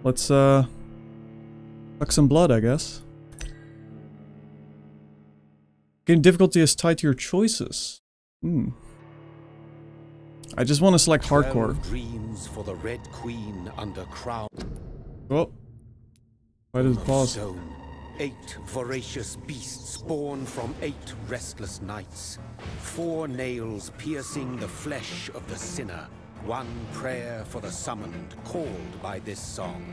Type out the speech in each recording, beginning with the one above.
let's suck some blood, I guess. Game difficulty is tied to your choices. I just want to select hardcore. Dreams for the Red Queen under crown. Oh. Why did it pause? Stone. 8 voracious beasts born from 8 restless nights. 4 nails piercing the flesh of the sinner. 1 prayer for the summoned, called by this song.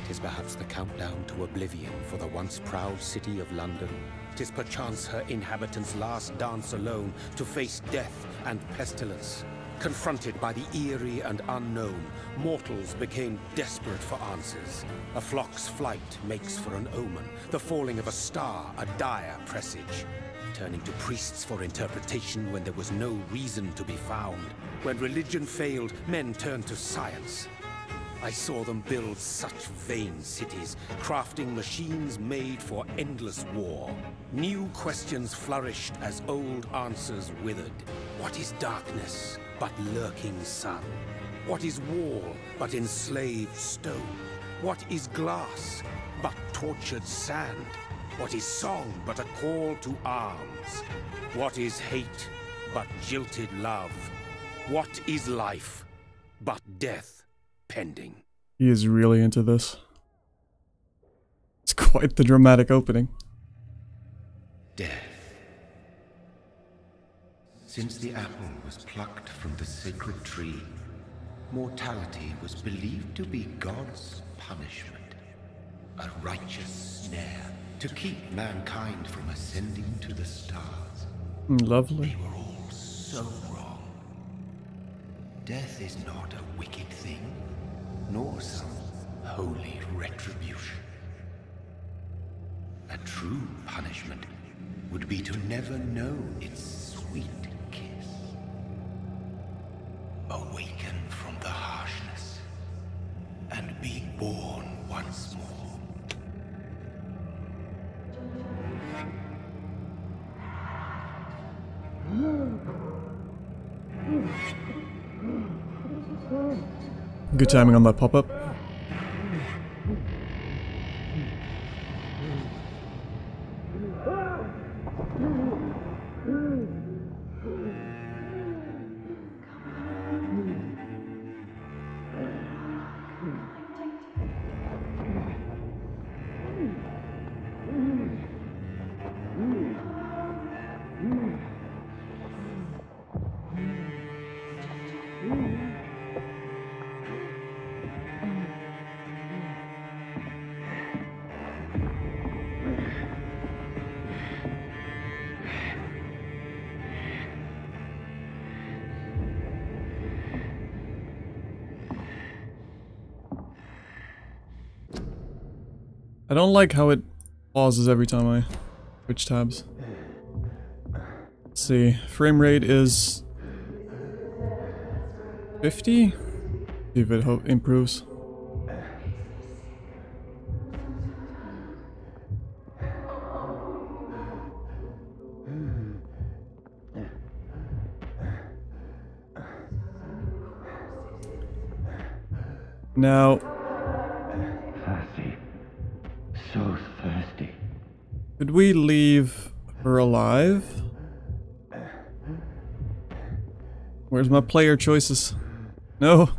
'Tis perhaps the countdown to oblivion for the once proud city of London. 'Tis perchance her inhabitants' last dance alone to face death and pestilence. Confronted by the eerie and unknown, mortals became desperate for answers. A flock's flight makes for an omen, the falling of a star a dire presage. Turning to priests for interpretation when there was no reason to be found. When religion failed, men turned to science. I saw them build such vain cities, crafting machines made for endless war. New questions flourished as old answers withered. What is darkness but lurking sun? What is wall but enslaved stone? What is glass but tortured sand? What is song but a call to arms? What is hate but jilted love? What is life but death pending? He is really into this. It's quite the dramatic opening. Death. Since the apple was plucked from the sacred tree, mortality was believed to be God's punishment. A righteous snare to keep mankind from ascending to the stars. Lovely. They were all so wrong. Death is not a wicked thing, nor some holy retribution. A true punishment would be to never know its sweet kiss. Awaken from the harshness and be born once more. Good timing on that pop-up. I don't like how it pauses every time I switch tabs. Let's see, frame rate is 50? See if it improves. Now, So thirsty. could we leave her alive? Where's my player choices? No.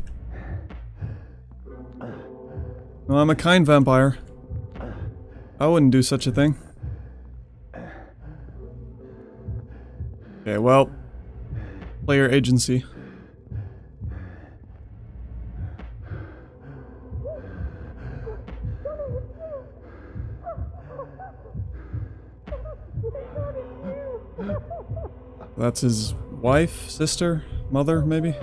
No, I'm a kind vampire. I wouldn't do such a thing. Okay, well. Player agency. That's his wife, sister, mother, maybe?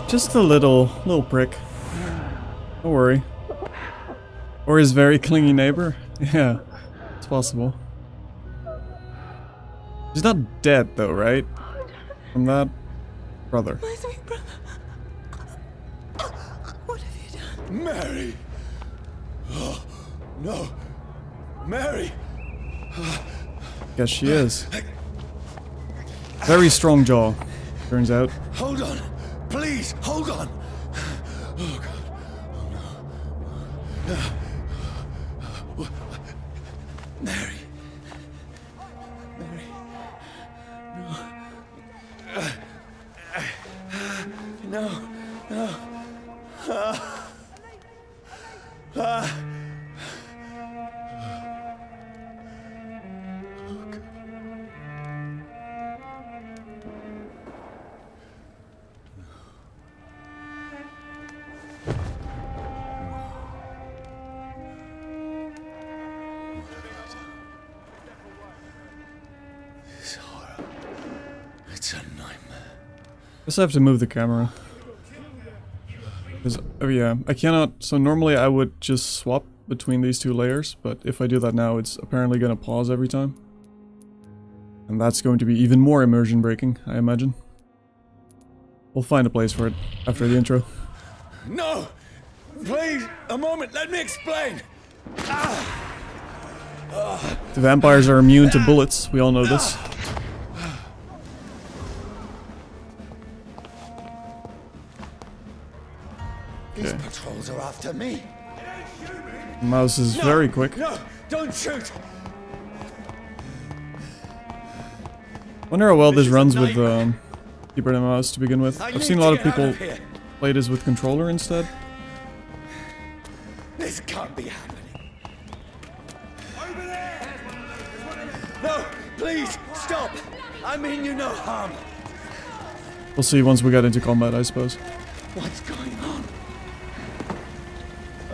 Just a little prick. Don't worry. Or his very clingy neighbor. Yeah, it's possible. He's not dead though, right? From that brother. My sweet brother. What have you done? Mary! Oh, no! Mary! Guess she is. Very strong jaw, turns out. Hold on! Please, hold on! Oh, God. Oh, no. Mary. Mary. No. No. This horror. It's a nightmare. Guess I have to move the camera. Because, oh yeah, I cannot, so normally I would just swap between these two layers, but if I do that now, it's apparently gonna pause every time. And that's going to be even more immersion breaking, I imagine. We'll find a place for it after the intro. No! Please, a moment, let me explain! The vampires are immune to bullets, we all know this. These patrols are after me! The mouse is very quick. No! Don't shoot! Wonder how well this runs with keyboard and mouse to begin with. I I've need seen a to lot of get out people of here. play this with controller instead. This can't be happening. Over there! No! Please! Stop! I mean you no harm! We'll see once we get into combat, I suppose. What's going on?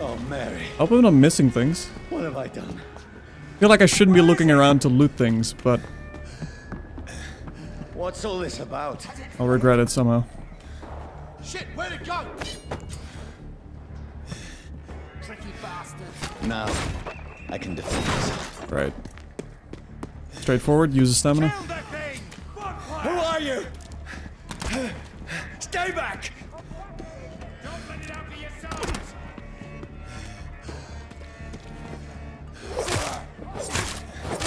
Oh, Mary. I hope I'm not missing things. What have I done? I feel like I shouldn't be looking around to loot things, but What's all this about? I'll regret it somehow. Shit, where'd it go? Tricky bastard. Now, I can defend myself. Right. Straightforward, use a stamina. Who are you? Stay back! Don't let it out for yourselves.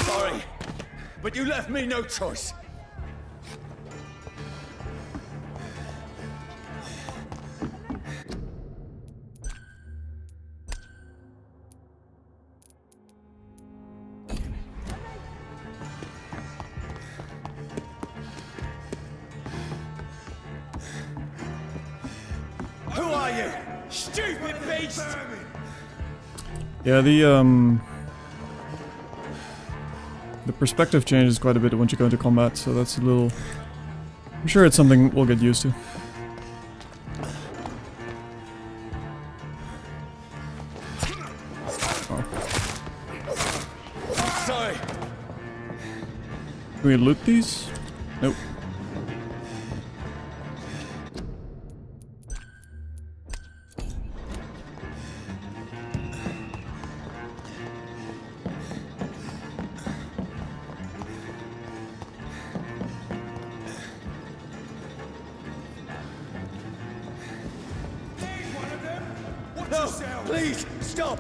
Sorry, but you left me no choice. Who are you? Stupid beast! Yeah, the perspective changes quite a bit once you go into combat, so that's a little... I'm sure it's something we'll get used to. Oh. Sorry. Can we loot these? Nope. No, please, stop!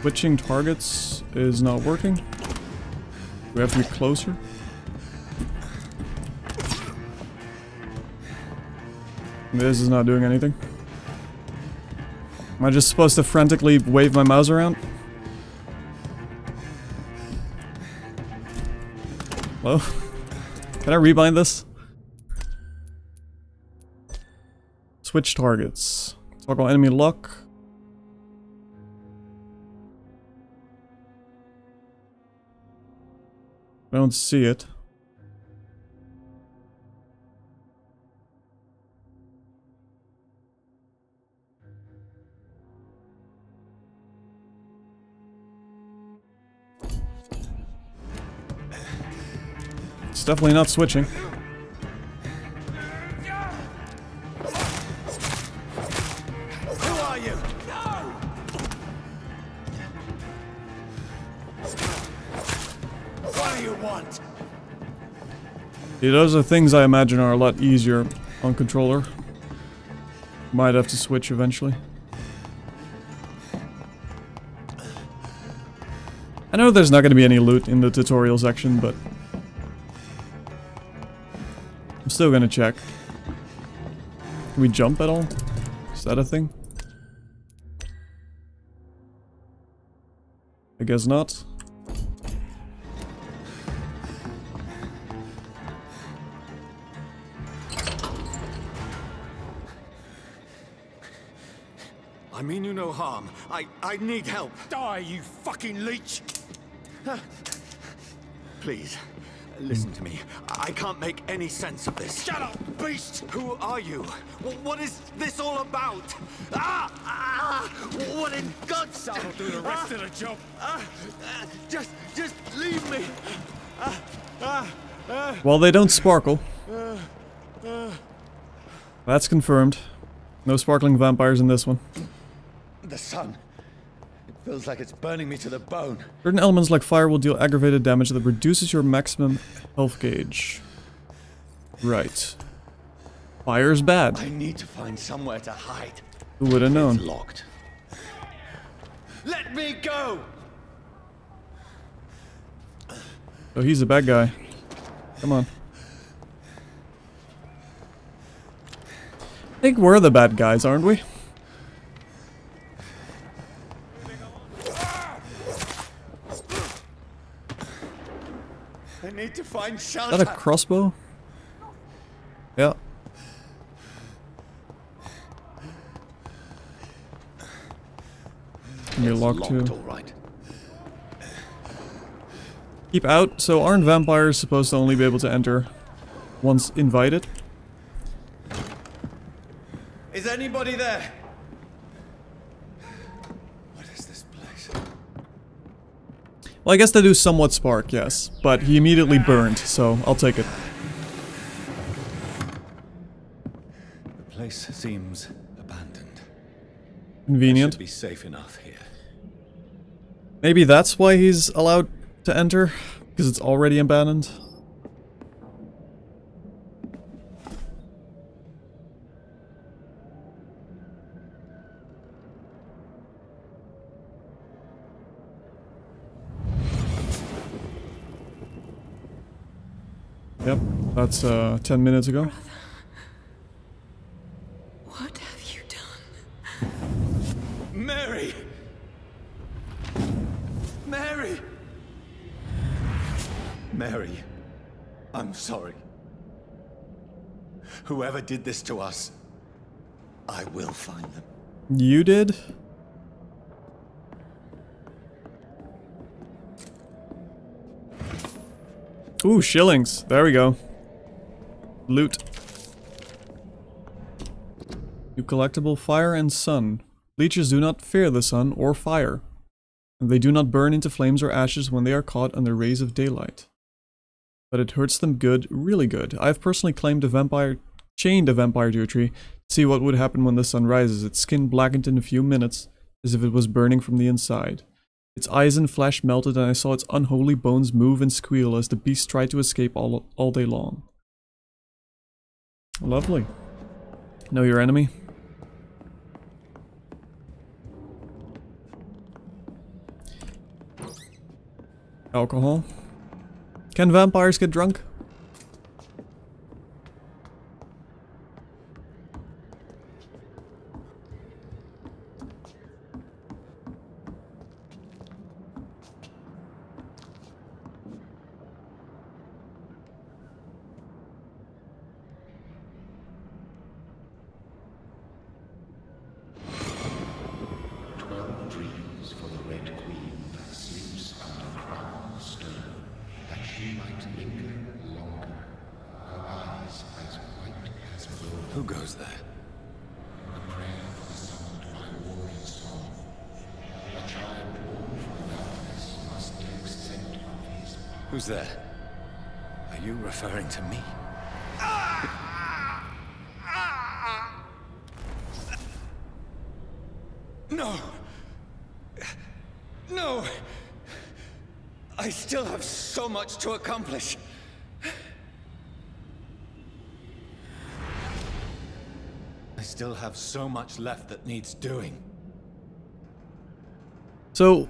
Switching targets is not working. We have to be closer. This is not doing anything. Am I just supposed to frantically wave my mouse around? Hello? Can I rebind this? Switch targets. Toggle enemy lock. I don't see it. It's definitely not switching. Who are you? you want? Yeah, those are things I imagine are a lot easier on controller. Might have to switch eventually. I know there's not going to be any loot in the tutorial section, but I'm still going to check. Can we jump at all? Is that a thing? I guess not. I mean you no harm. I need help. Die, you fucking leech! Please, listen to me. I can't make any sense of this. Shut up, beast! Who are you? What is this all about? What in God's name? I'll do the rest of the job. Just leave me. Well, they don't sparkle. That's confirmed. No sparkling vampires in this one. The sun. It feels like it's burning me to the bone. Certain elements like fire will deal aggravated damage that reduces your maximum health gauge. Right. Fire's bad. I need to find somewhere to hide. Who would have known? It's locked. Let me go! Oh, he's a bad guy. Come on. I think we're the bad guys, aren't we? I need to find Is shelter. that a crossbow? Yeah. Can you lock too? All right. Keep out. So aren't vampires supposed to only be able to enter once invited? Is anybody there? What is this place? Well, I guess they do somewhat spark, yes. But he immediately burned, so I'll take it. The place seems abandoned. Convenient. Should be safe enough here. Maybe that's why he's allowed to enter? Because it's already abandoned? Yep, that's 10 minutes ago. What have you done? Mary! Mary! Mary, I'm sorry. Whoever did this to us, I will find them. You did? Ooh, shillings. There we go. Loot. New collectible, fire and sun. Leeches do not fear the sun or fire. And they do not burn into flames or ashes when they are caught under rays of daylight. But it hurts them good, really good. I've personally chained a vampire to a tree to see what would happen when the sun rises. Its skin blackened in a few minutes, as if it was burning from the inside. Its eyes and flesh melted, and I saw its unholy bones move and squeal as the beast tried to escape all day long. Lovely. Know your enemy? Alcohol. Can vampires get drunk? Who goes there? Who's there? Are you referring to me? No! No! I still have so much to accomplish. I still have so much left that needs doing. So,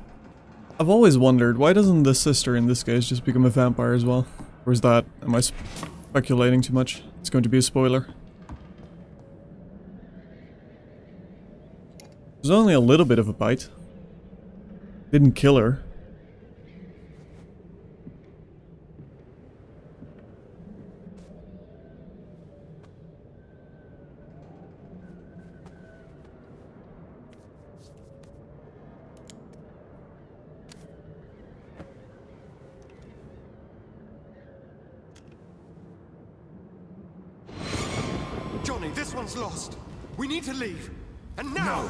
I've always wondered, why doesn't the sister in this case just become a vampire as well? Or is that, am I speculating too much? It's going to be a spoiler. There's only a little bit of a bite. Didn't kill her. Johnny, this one's lost. We need to leave. And now! No!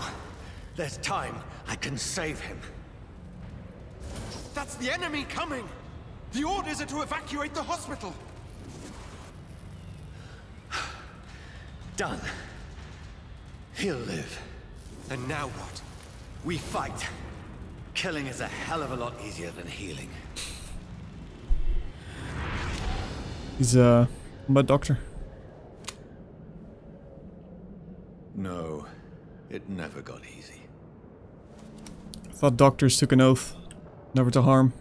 There's time. I can save him. That's the enemy coming! The orders are to evacuate the hospital! Done. He'll live. And now what? We fight. Killing is a hell of a lot easier than healing. He's a combat doctor. No, it never got easy. I thought doctors took an oath never to harm.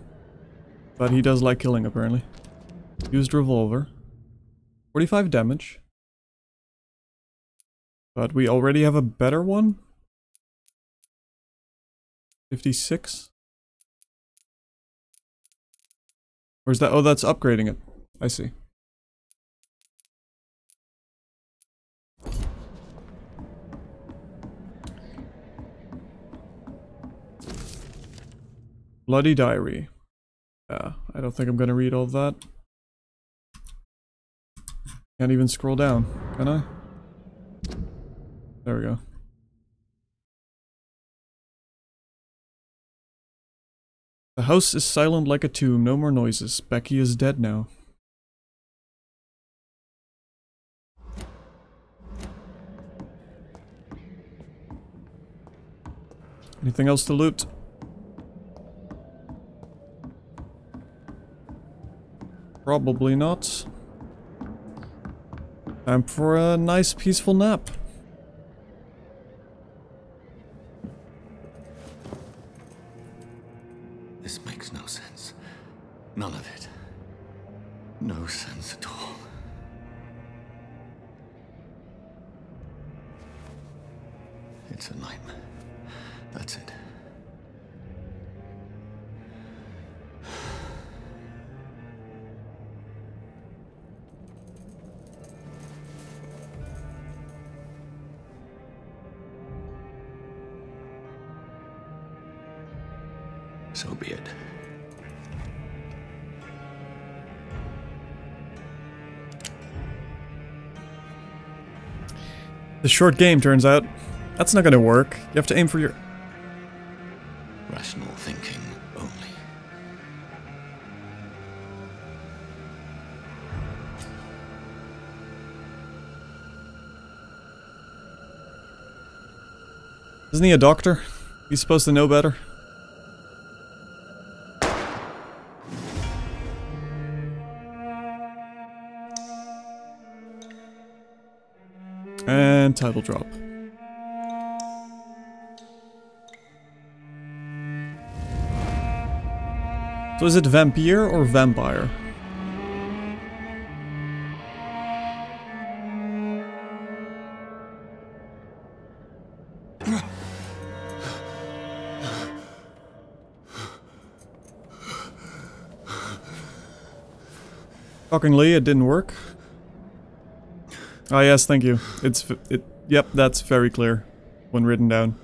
But he does like killing, apparently. Used revolver. 45 damage. But we already have a better one? 56? Or is that... oh, that's upgrading it. I see. Bloody Diary. I don't think I'm gonna read all of that. Can't even scroll down, can I? There we go. The house is silent like a tomb, no more noises. Becky is dead now. Anything else to loot? Probably not. Time for a nice peaceful nap. This makes no sense. None of it. No sense at all. It's a nightmare. That's it. So be it. The short game, turns out. That's not gonna work. You have to aim for your... Rational thinking only. Isn't he a doctor? He's supposed to know better. And title drop. So is it Vampyr or Vampire? Shockingly, it didn't work. Ah, yes, thank you. Yep, that's very clear when written down.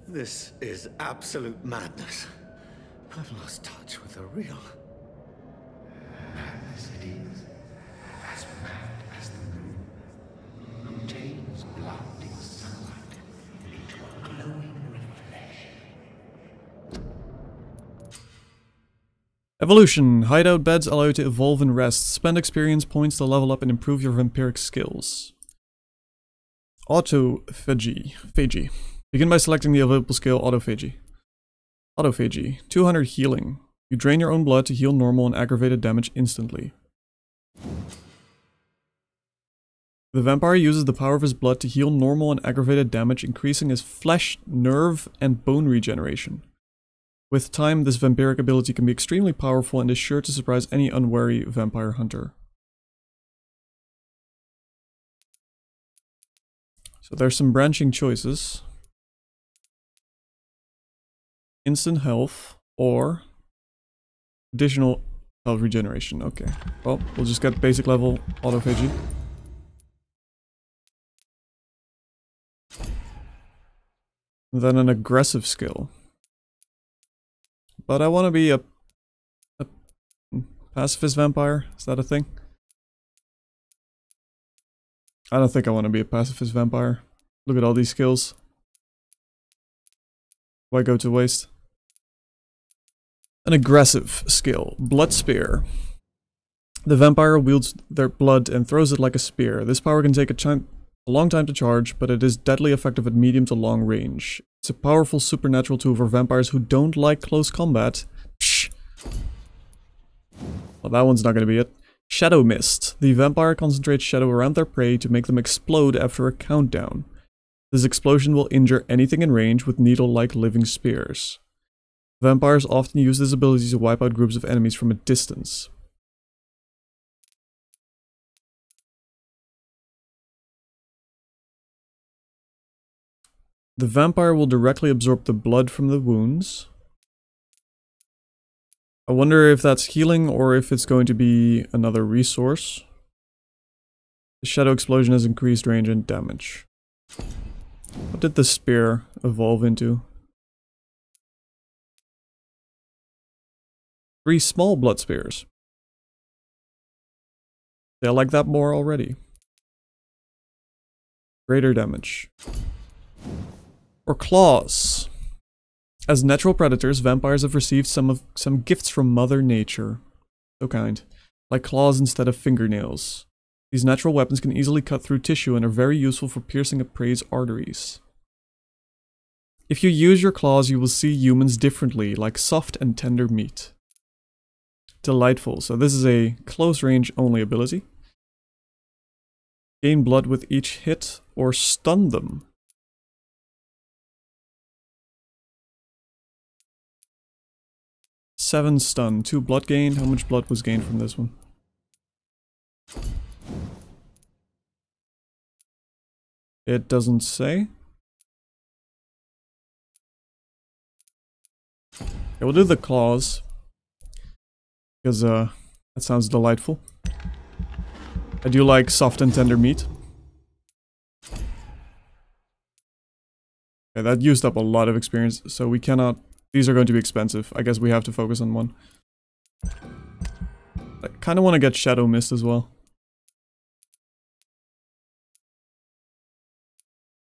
This is absolute madness. I've lost touch with the real. Madness it is, as mad as the moon, who tames blinding sunlight into a glowing reflection. Evolution. Hideout beds allow you to evolve and rest. Spend experience points to level up and improve your vampiric skills. Autophagy. Phagy. Begin by selecting the available skill Autophagy. Autophagy. 200 healing. You drain your own blood to heal normal and aggravated damage instantly. The vampire uses the power of his blood to heal normal and aggravated damage, increasing his flesh, nerve, and bone regeneration. With time, this vampiric ability can be extremely powerful and is sure to surprise any unwary vampire hunter. So there's some branching choices. Instant health or additional health regeneration. Okay, well, we'll just get basic level autophagy. And then an aggressive skill. But I want to be a pacifist vampire. Is that a thing? I don't think I want to be a pacifist vampire. Look at all these skills. Why go to waste? An aggressive skill. Blood Spear. The vampire wields their blood and throws it like a spear. This power can take a long time to charge, but it is deadly effective at medium to long range. It's a powerful supernatural tool for vampires who don't like close combat. Psh. Well, that one's not going to be it. Shadow Mist. The vampire concentrates shadow around their prey to make them explode after a countdown. This explosion will injure anything in range with needle-like living spears. Vampires often use this ability to wipe out groups of enemies from a distance. The vampire will directly absorb the blood from the wounds. I wonder if that's healing or if it's going to be another resource. The shadow explosion has increased range and damage. What did the spear evolve into? 3 small blood spears. Yeah, I like that more already. Greater damage. Or claws. As natural predators, vampires have received some gifts from Mother Nature. So kind. Like claws instead of fingernails. These natural weapons can easily cut through tissue and are very useful for piercing a prey's arteries. If you use your claws, you will see humans differently, like soft and tender meat. Delightful. So this is a close range only ability. Gain blood with each hit or stun them. Seven stun, 2 blood gained. How much blood was gained from this one? It doesn't say. Okay, we'll do the claws. Because that sounds delightful. I do like soft and tender meat. Okay, that used up a lot of experience, so we cannot... These are going to be expensive. I guess we have to focus on one. I kind of want to get Shadow Mist as well.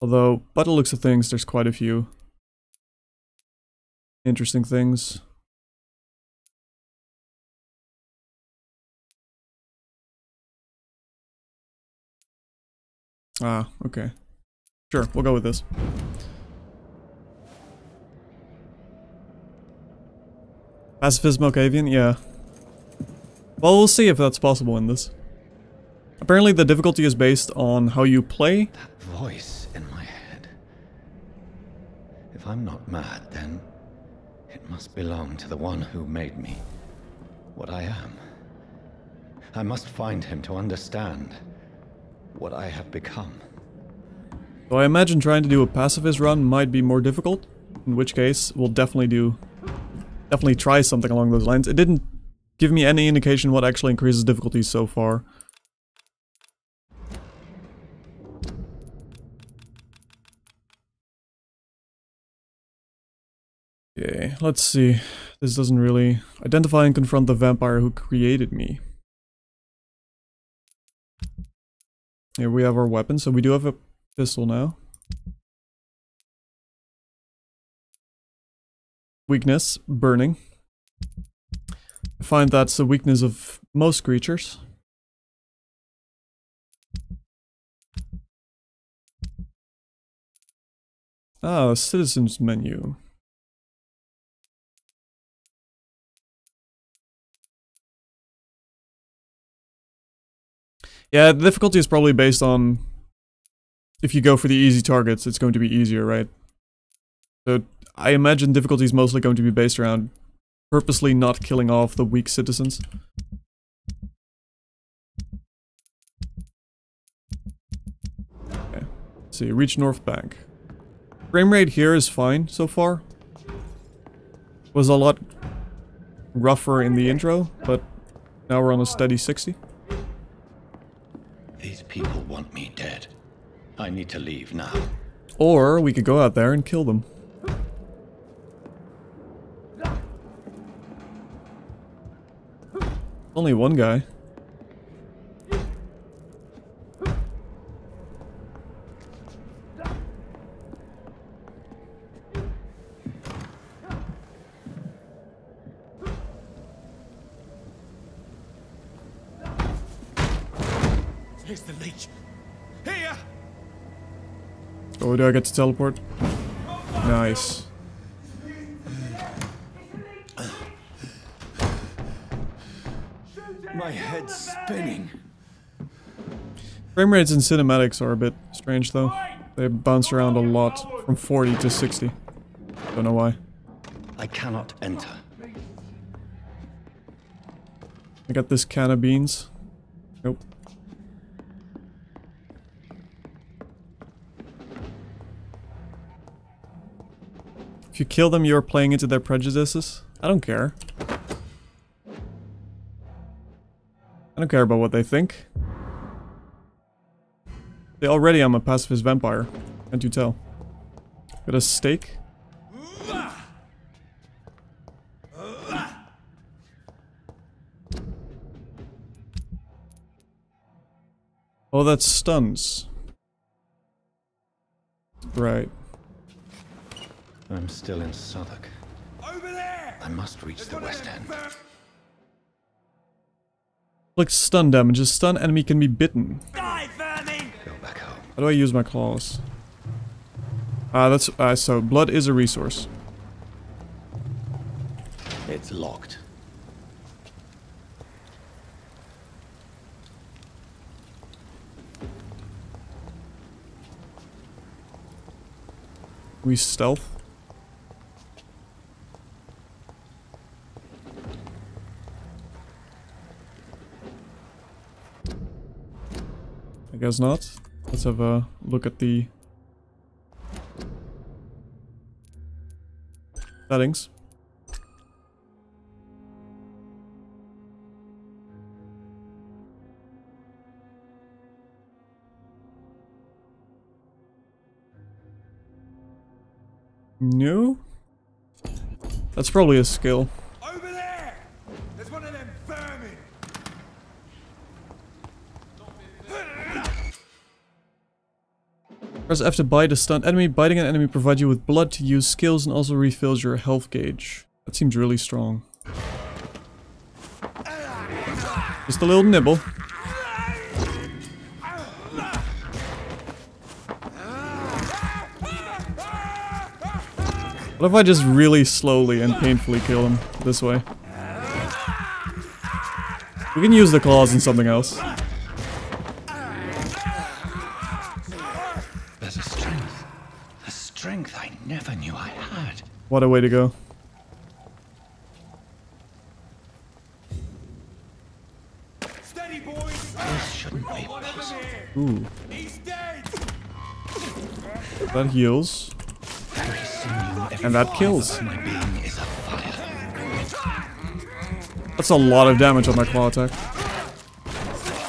Although, by the looks of things, there's quite a few interesting things. Ah, okay. Sure, we'll go with this. Pacifism Octavian? Yeah. Well, we'll see if that's possible in this. Apparently the difficulty is based on how you play. That voice in my head. If I'm not mad, then it must belong to the one who made me what I am. I must find him to understand what I have become. So I imagine trying to do a pacifist run might be more difficult, in which case we'll definitely try something along those lines. It didn't give me any indication what actually increases difficulty so far. Okay, let's see. This doesn't really... Identify and confront the vampire who created me. Here we have our weapon, so we do have a pistol now. Weakness, burning. I find that's the weakness of most creatures. Ah, citizens menu. Yeah, the difficulty is probably based on if you go for the easy targets, it's going to be easier, right? So I imagine difficulty is mostly going to be based around purposely not killing off the weak citizens. Okay. Let's see, reach North Bank. Frame rate here is fine so far. Was a lot rougher in the intro, but now we're on a steady 60. These people want me dead. I need to leave now. Or we could go out there and kill them. Only one guy. Here's the leech. Here! Oh, do I get to teleport? Nice. My head's spinning. Frame rates in cinematics are a bit strange though. They bounce around a lot from 40 to 60. Don't know why. I cannot enter. I got this can of beans. Nope. If you kill them, you're playing into their prejudices. I don't care. I don't care about what they think. They already am a pacifist vampire. Can't you tell? Got a steak? Oh, that's stuns. Right. I'm still in Southwark. Over there! I must reach the West End. Like stun damage. A stun enemy can be bitten. Die, vermin! Go back home. How do I use my claws? That's so blood is a resource. It's locked. We stealth. I guess not. Let's have a look at the settings. No? That's probably a skill. Over there! There's one of them vermin! Press F to bite a stunned enemy. Biting an enemy provides you with blood to use skills and also refills your health gauge. That seems really strong. Just a little nibble. What if I just really slowly and painfully kill him this way? We can use the claws in something else. There's a strength I never knew I had. What a way to go. Steady, boys! This shouldn't be possible. Ooh, He's dead! that heals. Every sinew, every And that fibre kills. of my being is afire. That's a lot of damage on my claw attack. I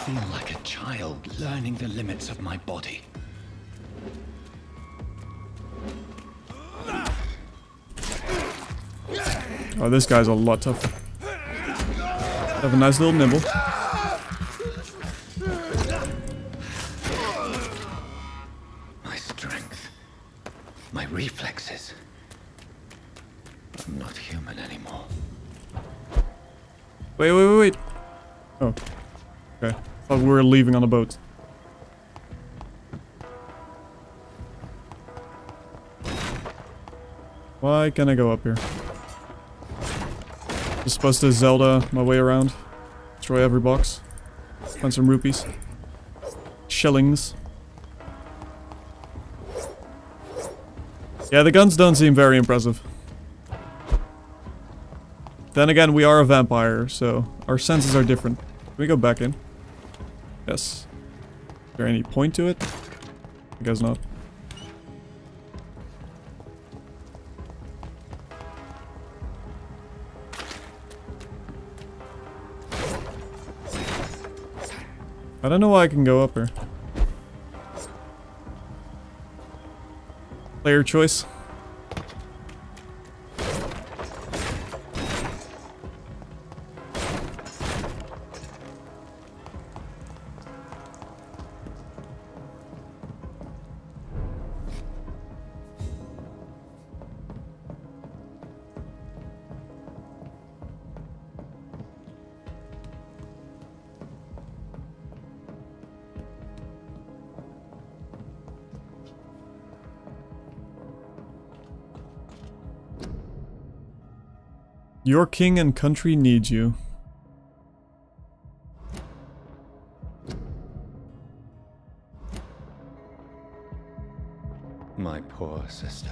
feel like a child learning the limits of my body. Oh, this guy's a lot tougher. Have a nice little nibble. My strength. My reflexes. I'm not human anymore. Wait, wait, wait, wait. Oh. Okay. Thought we were leaving on a boat. Why can't I go up here? Just supposed to Zelda my way around. Destroy every box. Find some rupees. Shillings. Yeah, the guns don't seem very impressive. Then again, we are a vampire, so our senses are different. Can we go back in? Yes. Is there any point to it? I guess not. I don't know why I can go up here. Player choice. Your king and country need you. My poor sister.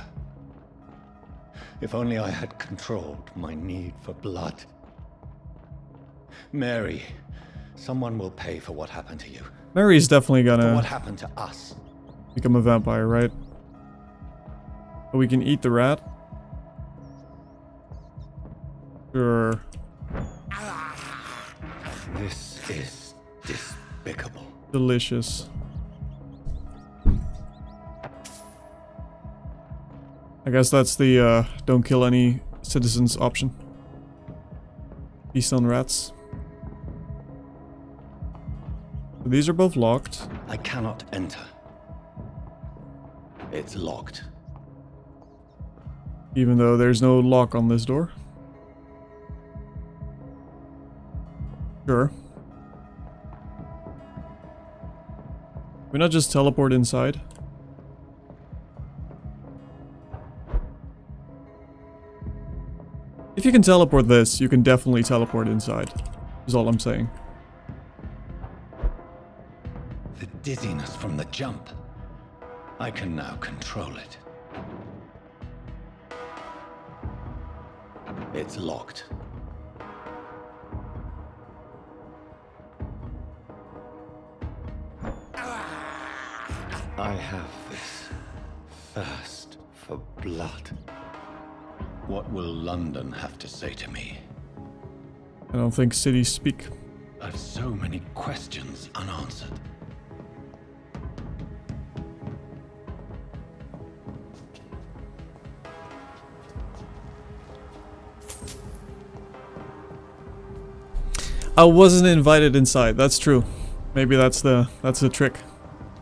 If only I had controlled my need for blood. Mary, someone will pay for what happened to you. Mary's definitely For gonna what happened to us. become a vampire, right? But we can eat the rat. Sure. This is despicable. Delicious. I guess that's the don't kill any citizens option. Feast on rats. These are both locked. I cannot enter. It's locked. Even though there's no lock on this door. Sure. Why not just teleport inside? If you can teleport this, you can definitely teleport inside. Is all I'm saying. The dizziness from the jump. I can now control it. It's locked. I have this thirst for blood. What will London have to say to me? I don't think cities speak. I've so many questions unanswered. I wasn't invited inside, that's true. Maybe that's the trick.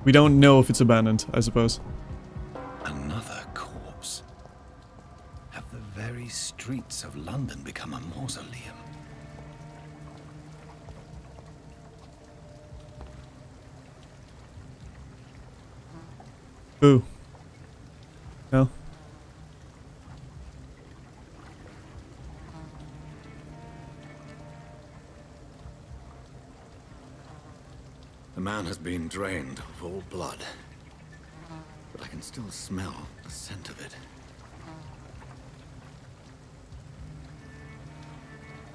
We don't know if it's abandoned, I suppose. Another corpse. Have the very streets of London become a mausoleum? Ooh. No. The man has been drained of all blood, but I can still smell the scent of it.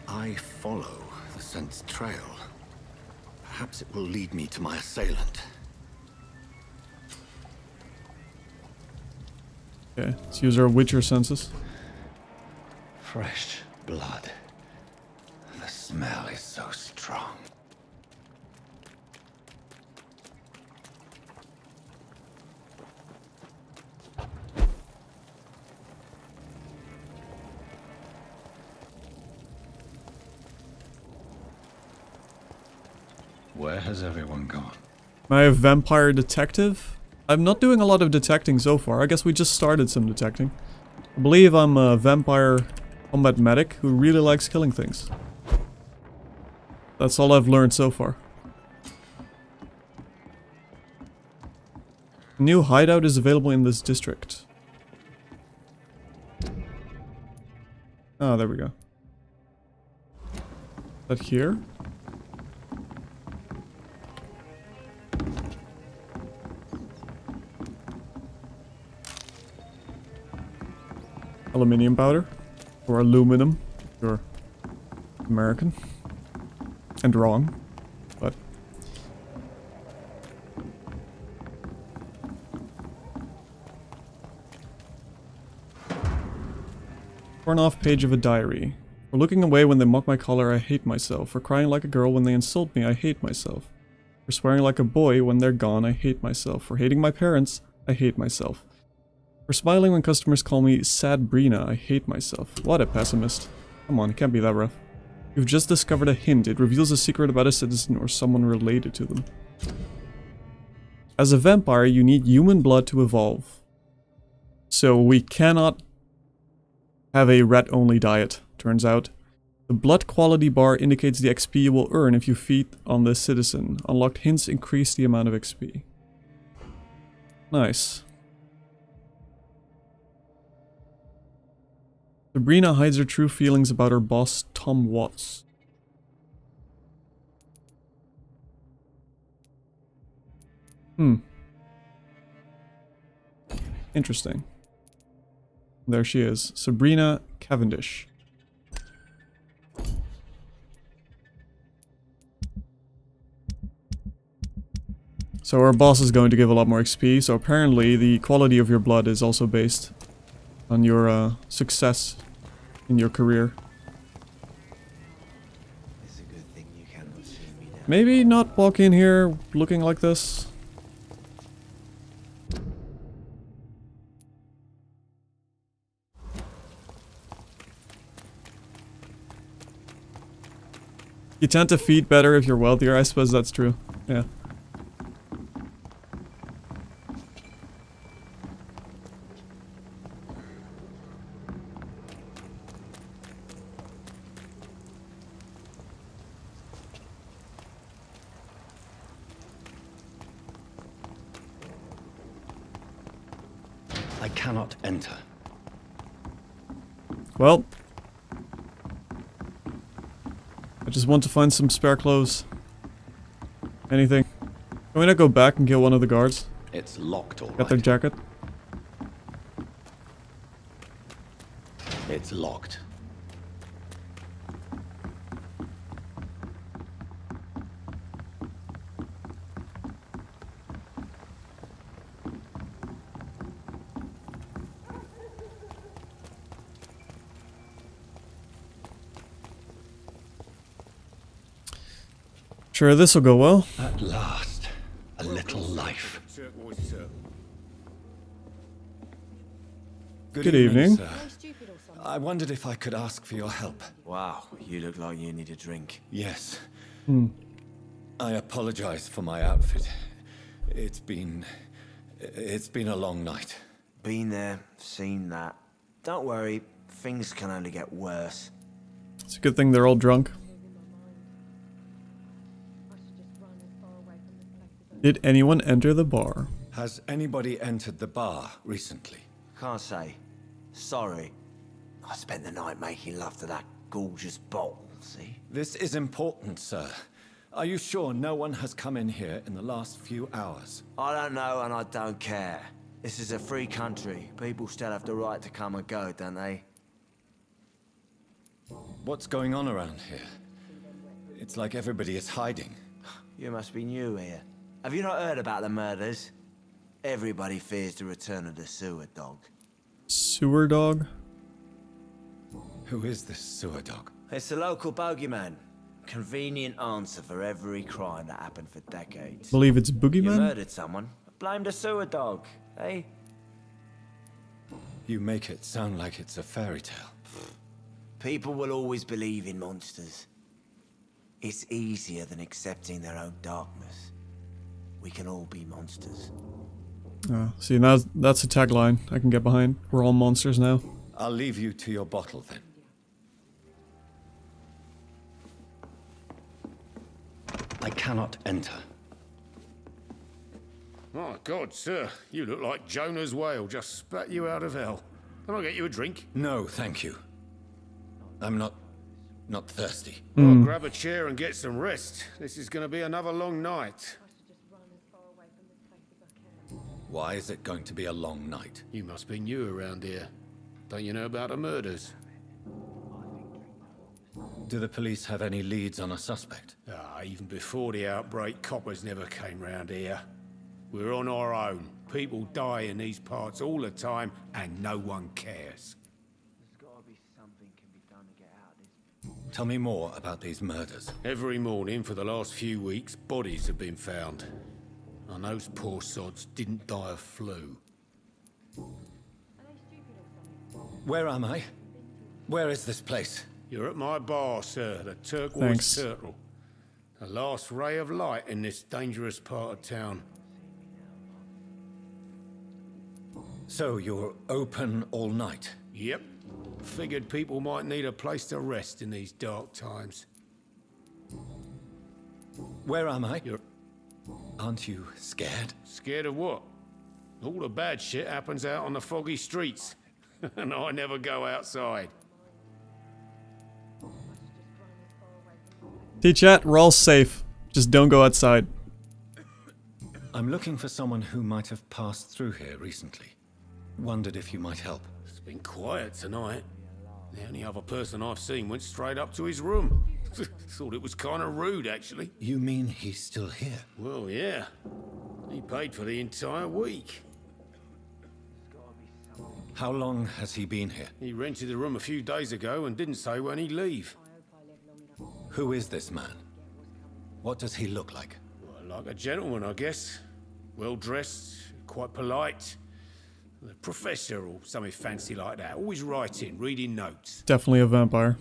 I follow the scent's trail. Perhaps it will lead me to my assailant. Okay, let's use our Witcher senses. Fresh blood. The smell is so strong. Where has everyone gone? Am I a vampire detective? I'm not doing a lot of detecting so far. I guess we just started some detecting. I believe I'm a vampire combat medic who really likes killing things. That's all I've learned so far. A new hideout is available in this district. Oh, there we go. Is that here? Aluminium powder. Or aluminum. If you're American. And wrong. But... torn off page of a diary. For looking away when they mock my color, I hate myself. For crying like a girl when they insult me, I hate myself. For swearing like a boy when they're gone, I hate myself. For hating my parents, I hate myself. For smiling when customers call me Sad Brina, I hate myself. What a pessimist. Come on, it can't be that rough. You've just discovered a hint. It reveals a secret about a citizen or someone related to them. As a vampire, you need human blood to evolve. So we cannot have a rat-only diet, turns out. The blood quality bar indicates the XP you will earn if you feed on this citizen. Unlocked hints increase the amount of XP. Nice. Sabrina hides her true feelings about her boss, Tom Watts. Interesting. There she is. Sabrina Cavendish. So our boss is going to give a lot more XP, so apparently the quality of your blood is also based on your success in your career. It's a good thing you cannot see me now. Maybe not walk in here looking like this. You tend to feed better if you're wealthier, I suppose that's true. Yeah. I cannot enter. Well, I just want to find some spare clothes. Anything. Can we not go back and kill one of the guards? It's locked all Got their right. jacket? It's locked. Sure, this'll go well. At last, a little life. Good evening. sir. I wondered if I could ask for your help. Wow, you look like you need a drink. Yes. I apologize for my outfit. It's been a long night. Been there, seen that. Don't worry, things can only get worse. It's a good thing they're all drunk. Did anyone enter the bar? Has anybody entered the bar recently? Can't say. Sorry. I spent the night making love to that gorgeous bottle, see? This is important, sir. Are you sure no one has come in here in the last few hours? I don't know and I don't care. This is a free country. People still have the right to come and go, don't they? What's going on around here? It's like everybody is hiding. You must be new here. Have you not heard about the murders? Everybody fears the return of the sewer dog. Sewer dog? Who is this sewer dog? It's the local bogeyman. Convenient answer for every crime that happened for decades. Believe it's You Boogeyman? murdered someone. Blame the sewer dog, eh? You make it sound like it's a fairy tale. People will always believe in monsters. It's easier than accepting their own darkness. We can all be monsters. See, now that's a tagline I can get behind. We're all monsters now. I'll leave you to your bottle then. I cannot enter. My God, sir, you look like Jonah's whale just spat you out of hell. Can I get you a drink? No, thank you. I'm not thirsty. Well, grab a chair and get some rest. This is going to be another long night. Why is it going to be a long night? You must be new around here. Don't you know about the murders? Do the police have any leads on a suspect? Even before the outbreak, coppers never came round here. We're on our own. People die in these parts all the time, and no one cares. There's gotta be something can be done to get out of this. Tell me more about these murders. Every morning for the last few weeks, bodies have been found. And those poor sods didn't die of flu. Where am I? Where is this place? You're at my bar, sir, the Turquoise Thanks. Turtle. The last ray of light in this dangerous part of town. So you're open all night? Yep. Figured people might need a place to rest in these dark times. Where am I? You're Aren't you scared? scared of what? All the bad shit happens out on the foggy streets. And I never go outside. T-chat, we're all safe. Just don't go outside. I'm looking for someone who might have passed through here recently. Wondered if you might help. It's been quiet tonight. The only other person I've seen went straight up to his room. Thought it was kind of rude, actually. You mean he's still here? Well, yeah. He paid for the entire week. How long has he been here? He rented the room a few days ago and didn't say when he'd leave. Who is this man? What does he look like? Well, like a gentleman, I guess. Well-dressed, quite polite. A professor or something fancy like that. Always writing, reading notes. Definitely a vampire.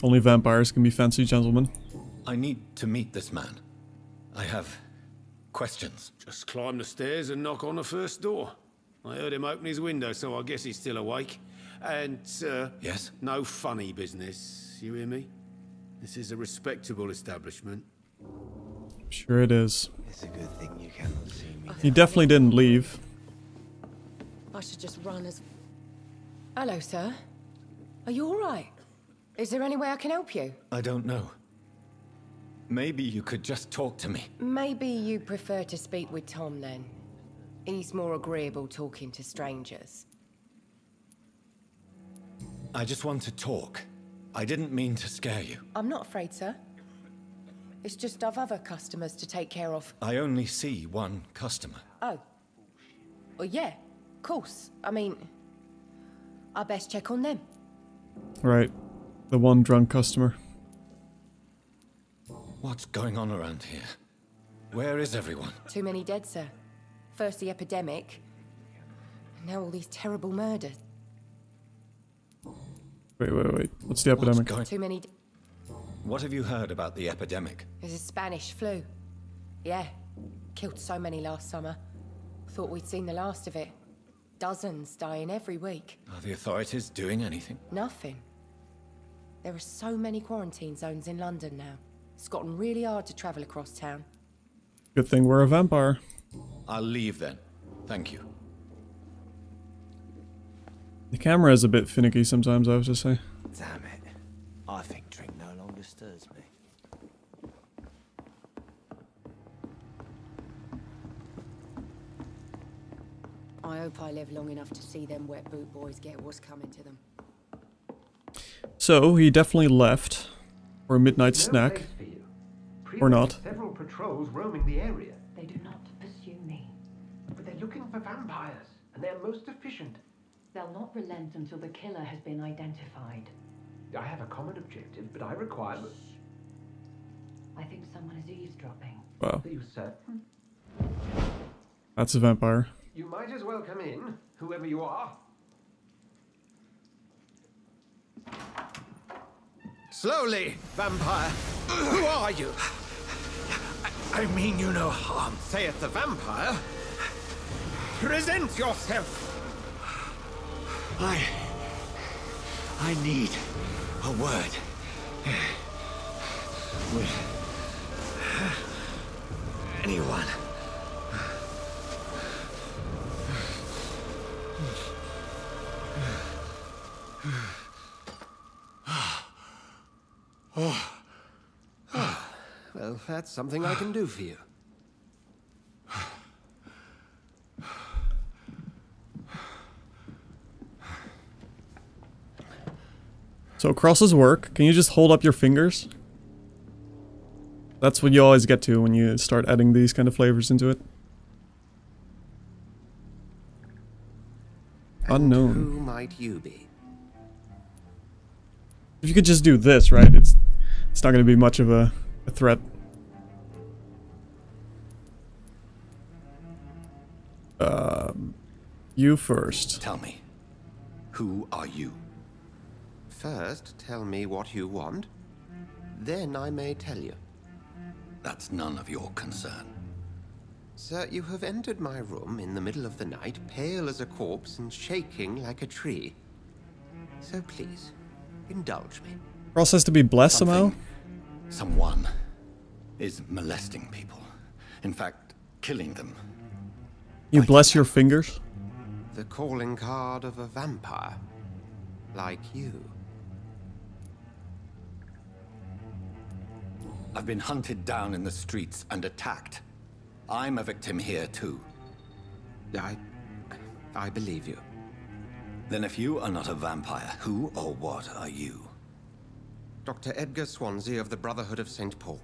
Only vampires can be fancy gentlemen. I need to meet this man. I have questions. Just climb the stairs and knock on the first door. I heard him open his window, so I guess he's still awake. And, Yes? no funny business. You hear me? This is a respectable establishment. Sure it is. It's a good thing you cannot see me. He definitely didn't leave. I should just run as... Hello, sir. Are you alright? Is there any way I can help you? I don't know. Maybe you could just talk to me. Maybe you prefer to speak with Tom, then. He's more agreeable talking to strangers. I just want to talk. I didn't mean to scare you. I'm not afraid, sir. It's just I've other customers to take care of. I only see one customer. Oh. Well, yeah, of course. I mean, I best check on them. Right. The one drunk customer. What's going on around here? Where is everyone? Too many dead, sir. First the epidemic, and now all these terrible murders. Wait. What's the epidemic? Too many... What have you heard about the epidemic? There's a Spanish flu. Yeah. Killed so many last summer. Thought we'd seen the last of it. Dozens dying every week. Are the authorities doing anything? Nothing. There are so many quarantine zones in London now. It's gotten really hard to travel across town. Good thing we're a vampire. I'll leave then. Thank you. The camera is a bit finicky sometimes, I have to say. Damn it. I think drink no longer stirs me. I hope I live long enough to see them wet boot boys get what's coming to them. So, he definitely left. For a midnight snack. Or not. Several patrols roaming the area. They do not pursue me. But they're looking for vampires, and they're most efficient. They'll not relent until the killer has been identified. I have a common objective, but I require... I think someone is eavesdropping. Wow. Are you certain? That's a vampire. You might as well come in, whoever you are. Slowly, vampire. Who are you? I mean you no harm. Saith the vampire. Present yourself. I need a word anyone. Well, that's something I can do for you. So crosses work. Can you just hold up your fingers? That's what you always get to when you start adding these kind of flavors into it. Unknown. Who might you be? If you could just do this, right? It's not going to be much of a threat. You first. Tell me, who are you? First, tell me what you want. Then I may tell you. That's none of your concern. Sir, you have entered my room in the middle of the night, pale as a corpse and shaking like a tree. So please, indulge me. Cross has to be blessed somehow? Someone is molesting people. In fact, killing them. You bless your fingers? The calling card of a vampire. Like you. I've been hunted down in the streets and attacked. I'm a victim here too. I believe you. Then if you are not a vampire, who or what are you? Dr. Edgar Swansea of the Brotherhood of St. Paul.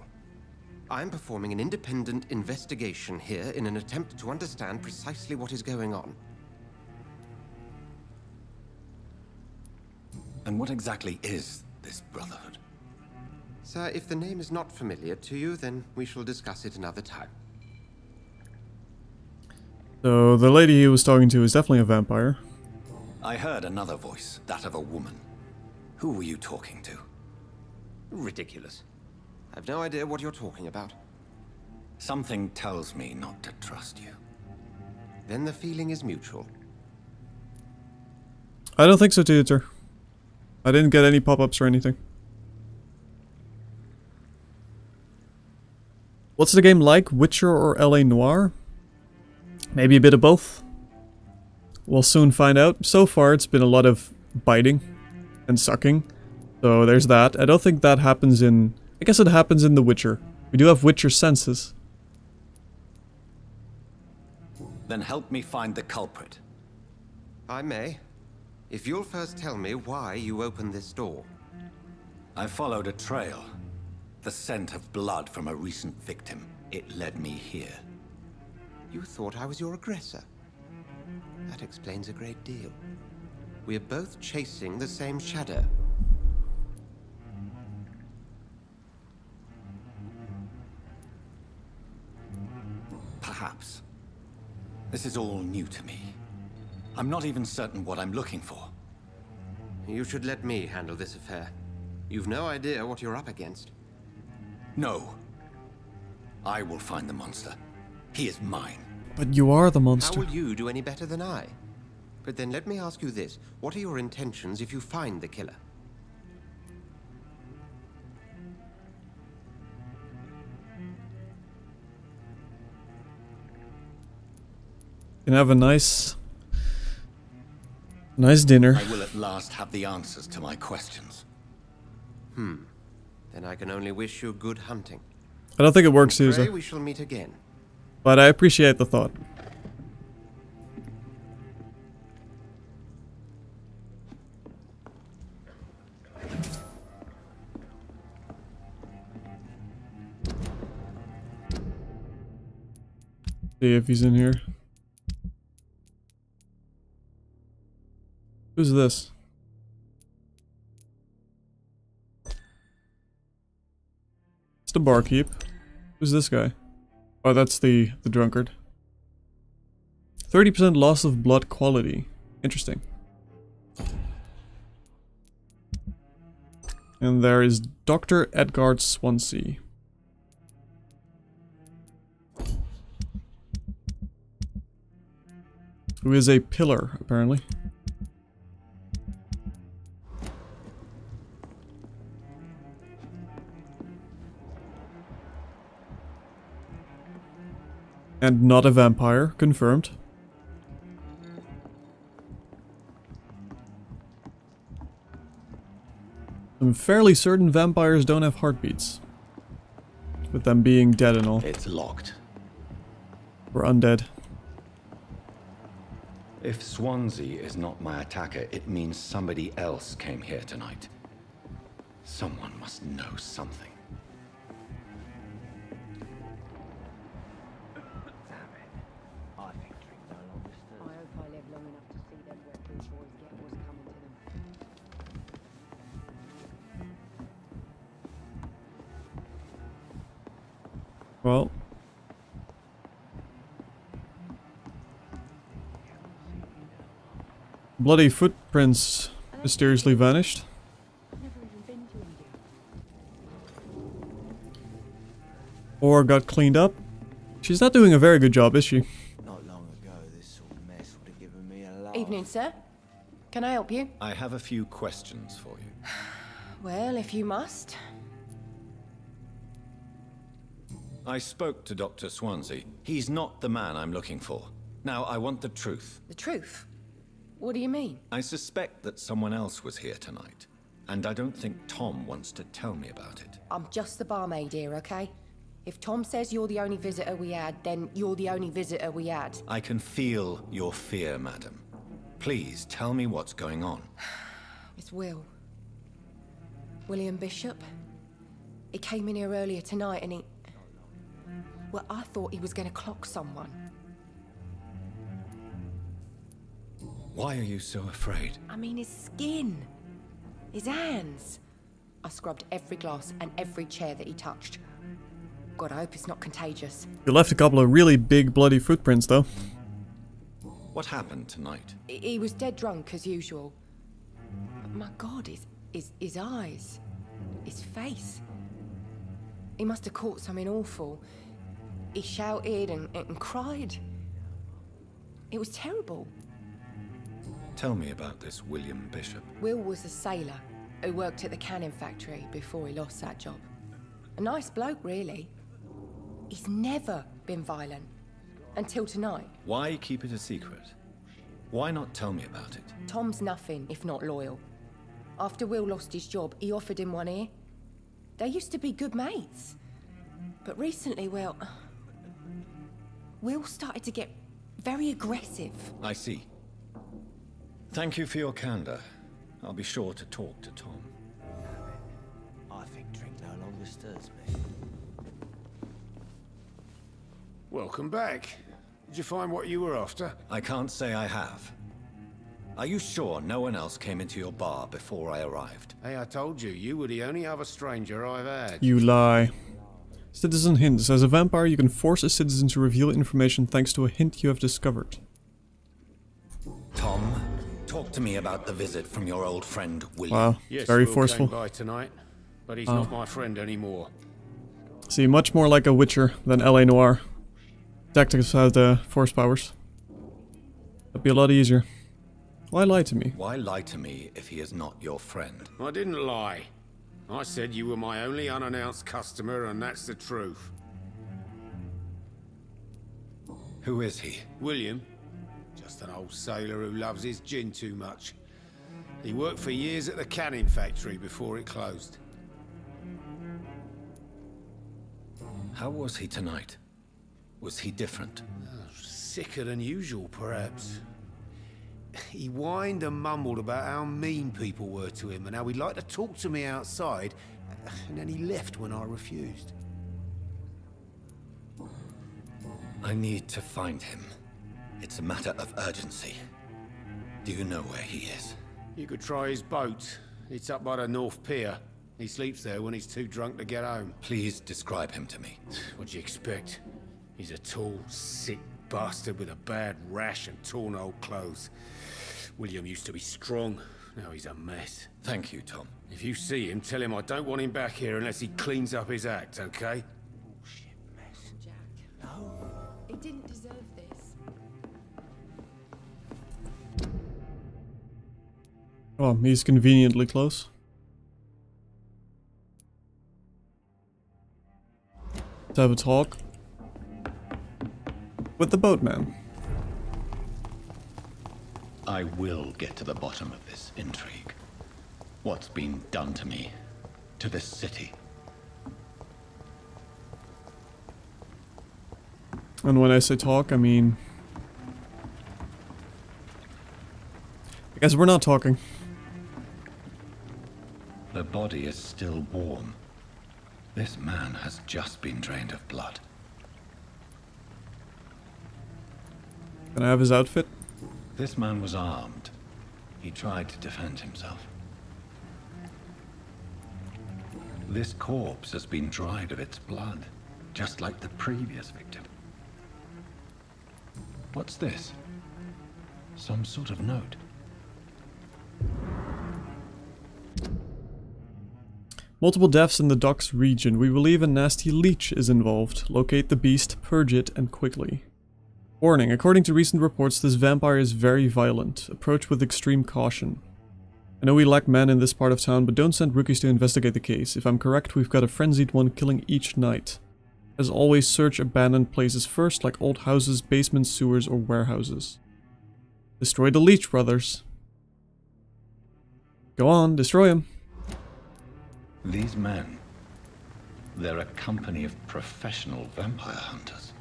I'm performing an independent investigation here in an attempt to understand precisely what is going on. And what exactly is this Brotherhood? Sir, if the name is not familiar to you, then we shall discuss it another time. So the lady he was talking to is definitely a vampire. I heard another voice, that of a woman. Who were you talking to? Ridiculous. I've no idea what you're talking about. Something tells me not to trust you. Then the feeling is mutual. I don't think so, Tutor. I didn't get any pop-ups or anything. What's the game like? Witcher or LA Noire? Maybe a bit of both. We'll soon find out. So far, it's been a lot of biting and sucking. So there's that. I don't think that happens in... I guess it happens in The Witcher. We do have Witcher senses. Then help me find the culprit. I may. If you'll first tell me why you opened this door. I followed a trail. The scent of blood from a recent victim. It led me here. You thought I was your aggressor. That explains a great deal. We're both chasing the same shadow. Perhaps. This is all new to me. I'm not even certain what I'm looking for. You should let me handle this affair. You've no idea what you're up against. No. I will find the monster. He is mine. But you are the monster. How will you do any better than I? But then let me ask you this. What are your intentions if you find the killer? You can have a nice dinner. I will at last have the answers to my questions. Then I can only wish you good hunting. I don't think it works, Pray Caesar. we shall meet again. But I appreciate the thought. See if he's in here. Who's this? It's the barkeep. Who's this guy? Oh, that's the drunkard. 30% loss of blood quality. Interesting. And there is Dr. Edgar Swansea. Who is a pillar, apparently. And not a vampire, confirmed. I'm fairly certain vampires don't have heartbeats. With them being dead and all. It's locked. Or undead. If Swansea is not my attacker, it means somebody else came here tonight. Someone must know something. Well. Bloody footprints mysteriously vanished. Or got cleaned up. She's not doing a very good job, is she? Not long ago, this sort of mess would have given me a laugh. Evening, sir. Can I help you? I have a few questions for you. Well, if you must. I spoke to Dr. Swansea. He's not the man I'm looking for. Now, I want the truth. The truth? What do you mean? I suspect that someone else was here tonight. And I don't think Tom wants to tell me about it. I'm just the barmaid here, okay? If Tom says you're the only visitor we had, then you're the only visitor we had. I can feel your fear, madam. Please, tell me what's going on. It's Will. William Bishop. He came in here earlier tonight and he... Well, I thought he was going to clock someone. Why are you so afraid? I mean, his skin. His hands. I scrubbed every glass and every chair that he touched. God, I hope it's not contagious. You left a couple of really big bloody footprints, though. What happened tonight? He was dead drunk, as usual. But my God, his eyes. His face. He must have caught something awful. He shouted and cried. It was terrible. Tell me about this William Bishop. Will was a sailor who worked at the cannon factory before he lost that job. A nice bloke, really. He's never been violent. Until tonight. Why keep it a secret? Why not tell me about it? Tom's nothing if not loyal. After Will lost his job, he offered him one ear. They used to be good mates. But recently, well... Will started to get very aggressive. I see. Thank you for your candor. I'll be sure to talk to Tom. I think drink no longer stirs me. Welcome back. Did you find what you were after? I can't say I have. Are you sure no one else came into your bar before I arrived? Hey, I told you, you were the only other stranger I've had. You lie. Citizen hints. As a vampire, you can force a citizen to reveal information thanks to a hint you have discovered. Tom, talk to me about the visit from your old friend, William. Wow, Yes, very Will forceful. came by tonight, but he's not my friend anymore. See, much more like a Witcher than L.A. Noire. Tactics have the force powers. That'd be a lot easier. Why lie to me? Why lie to me if he is not your friend? I didn't lie. I said you were my only unannounced customer, and that's the truth. Who is he? William. Just an old sailor who loves his gin too much. He worked for years at the cannon factory before it closed. How was he tonight? Was he different? Sicker than usual, perhaps. He whined and mumbled about how mean people were to him and how he'd like to talk to me outside, and then he left when I refused. I need to find him. It's a matter of urgency. Do you know where he is? You could try his boat. It's up by the North Pier. He sleeps there when he's too drunk to get home. Please describe him to me. What do you expect? He's a tall, sick bastard with a bad rash and torn old clothes. William used to be strong. Now he's a mess. Thank you, Tom. If you see him, tell him I don't want him back here unless he cleans up his act, okay? Bullshit mess. Jack. No. He didn't deserve this. Oh, he's conveniently close. Let's have a talk. with the boatman. I will get to the bottom of this intrigue. What's been done to me, to this city. And when I say talk, I mean... I guess we're not talking. The body is still warm. This man has just been drained of blood. Can I have his outfit? This man was armed. He tried to defend himself. This corpse has been dried of its blood, just like the previous victim. What's this? Some sort of note. Multiple deaths in the docks region. We believe a nasty leech is involved. Locate the beast, purge it, and quickly. Warning, according to recent reports, this vampire is very violent. Approach with extreme caution. I know we lack men in this part of town, but don't send rookies to investigate the case. If I'm correct, we've got a frenzied one killing each night. As always, search abandoned places first, like old houses, basements, sewers, or warehouses. Destroy the leech, brothers. Go on, destroy him. These men, they're a company of professional vampire hunters.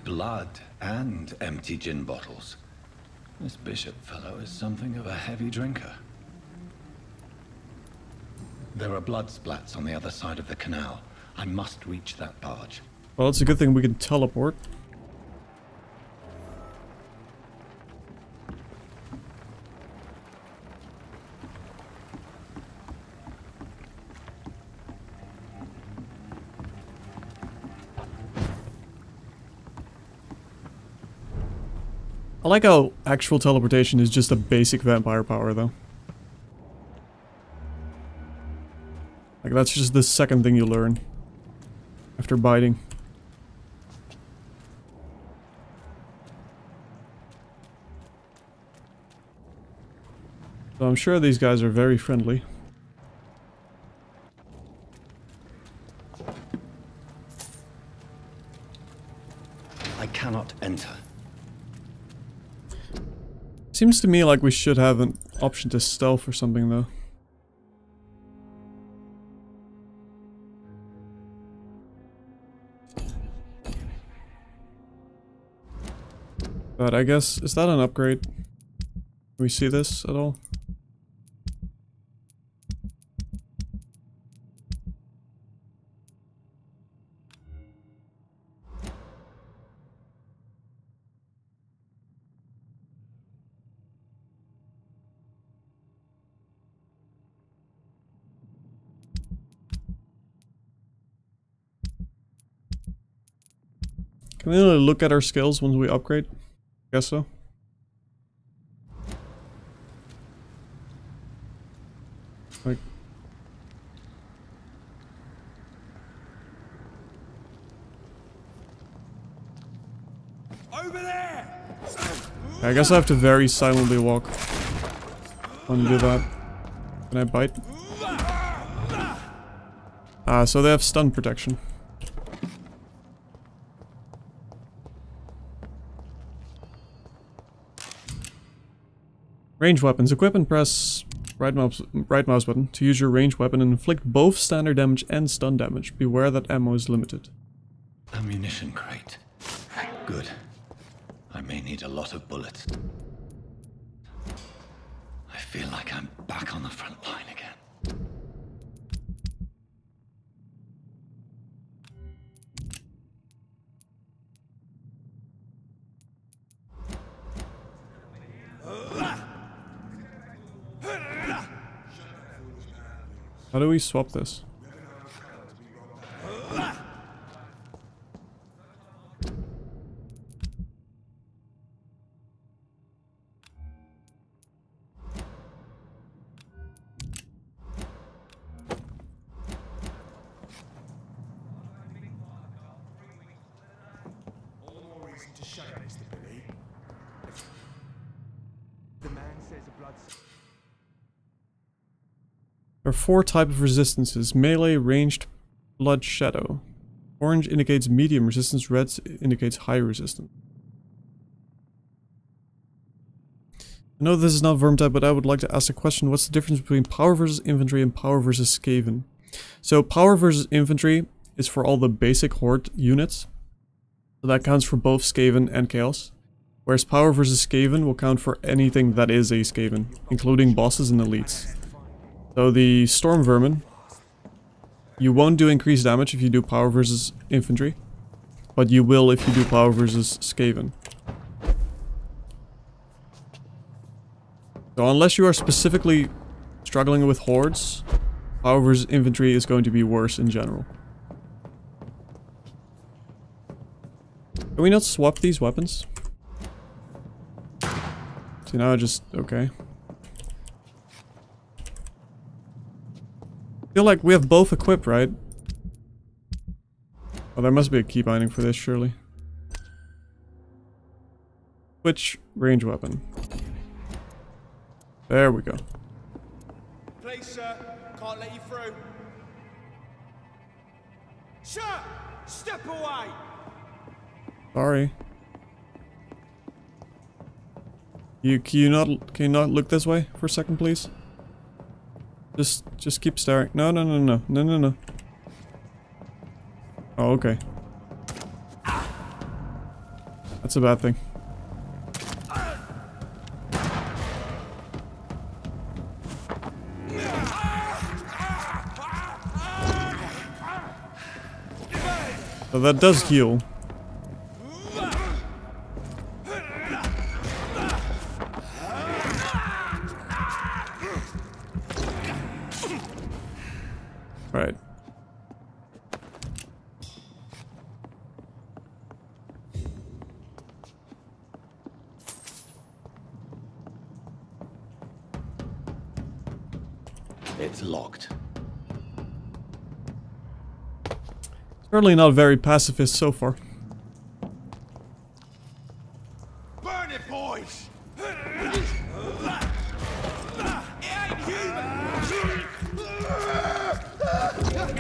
Blood and empty gin bottles. This bishop fellow is something of a heavy drinker. There are blood splats on the other side of the canal. I must reach that barge. Well, it's a good thing we can teleport. I like how actual teleportation is just a basic vampire power, though. Like, that's just the second thing you learn after biting. So I'm sure these guys are very friendly. I cannot enter. Seems to me like we should have an option to stealth or something, though. But I guess, is that an upgrade? Can we see this at all? Can we really look at our skills once we upgrade? Guess so. Like, Over there! I guess I have to very silently walk when you do that. Can I bite? Ah, so they have stun protection. Range weapons. Equip and press right mouse button to use your ranged weapon and inflict both standard damage and stun damage. Beware that ammo is limited. Ammunition crate. Good. I may need a lot of bullets. I feel like I'm back on the front line again. How do we swap this? There are 4 types of resistances: melee, ranged, blood, shadow. Orange indicates medium resistance, red indicates high resistance. I know this is not Vermintide, but I would like to ask a question. What's the difference between power versus infantry and power versus Skaven? So power versus infantry is for all the basic horde units. So that counts for both Skaven and Chaos. Whereas power versus Skaven will count for anything that is a Skaven, including bosses and elites. So the Storm Vermin, you won't do increased damage if you do power versus infantry, but you will if you do power versus Skaven. So unless you are specifically struggling with hordes, power versus infantry is going to be worse in general. Can we not swap these weapons? See, now I just... okay. I feel like we have both equipped, right? Oh, there must be a key binding for this, surely. Switch range weapon. There we go. Please, sir. Can't let you through. Sir! Step away! Sorry. Can you not look this way for a second, please? Just keep staring. No. Oh, okay. That's a bad thing. So that does heal. Right. It's locked. Certainly not very pacifist so far. Burn it, boys! It ain't human!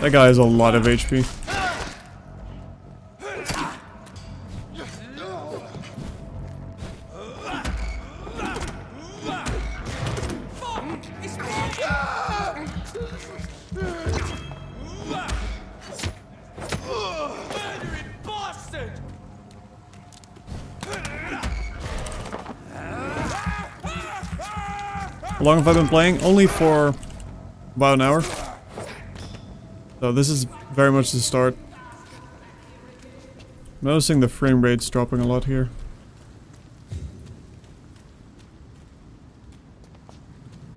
That guy has a lot of HP. How long have I been playing? Only for about an hour. So this is very much the start. I'm noticing the frame rate's dropping a lot here.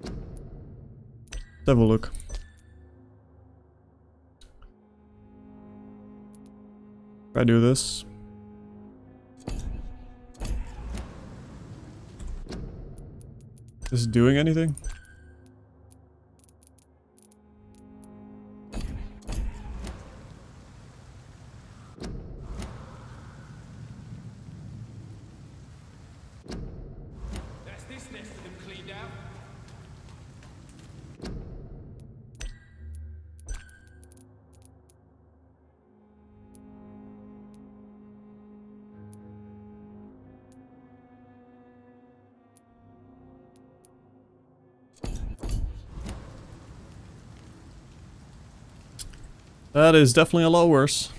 Let's have a look. If I do this. Is this doing anything? That's this nest of them cleaned out. That is definitely a lot worse.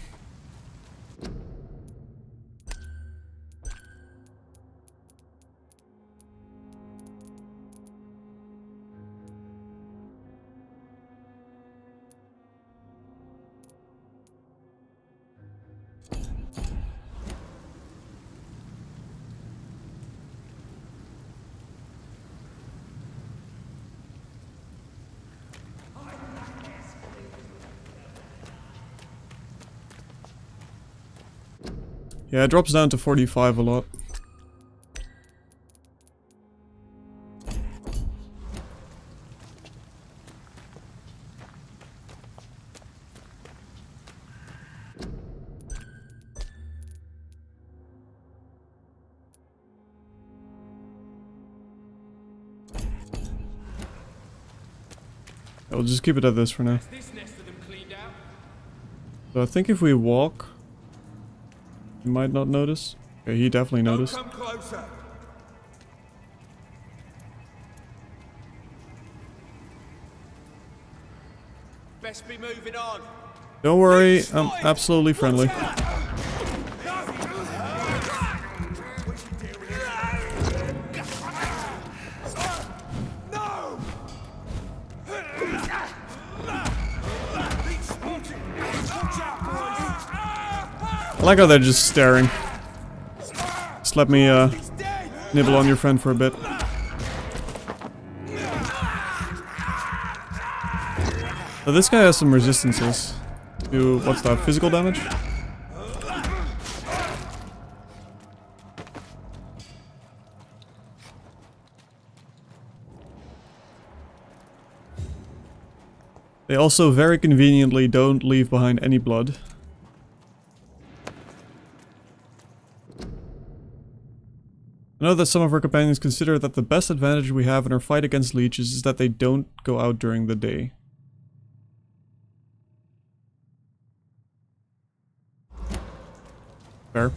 Yeah, it drops down to 45 a lot. I'll just keep it at this for now. So I think if we walk, he might not notice. Okay, he definitely noticed. Come closer. best be moving on. Don't worry, I'm absolutely friendly. I like how they're just staring. Just let me nibble on your friend for a bit. So this guy has some resistances to, what's that, physical damage? They also very conveniently don't leave behind any blood. I know that some of our companions consider that the best advantage we have in our fight against leeches is that they don't go out during the day. Fair.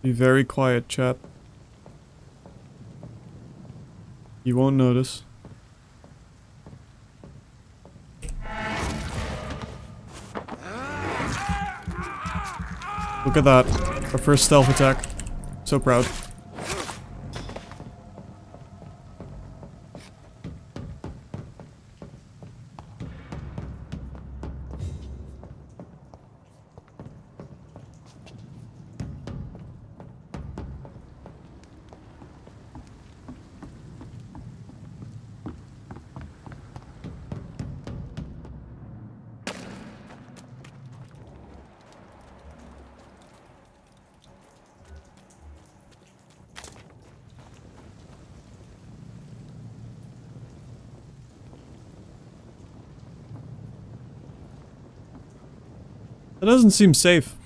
Be very quiet, chat. You won't notice. Look at that. Our first stealth attack. So proud. That doesn't seem safe.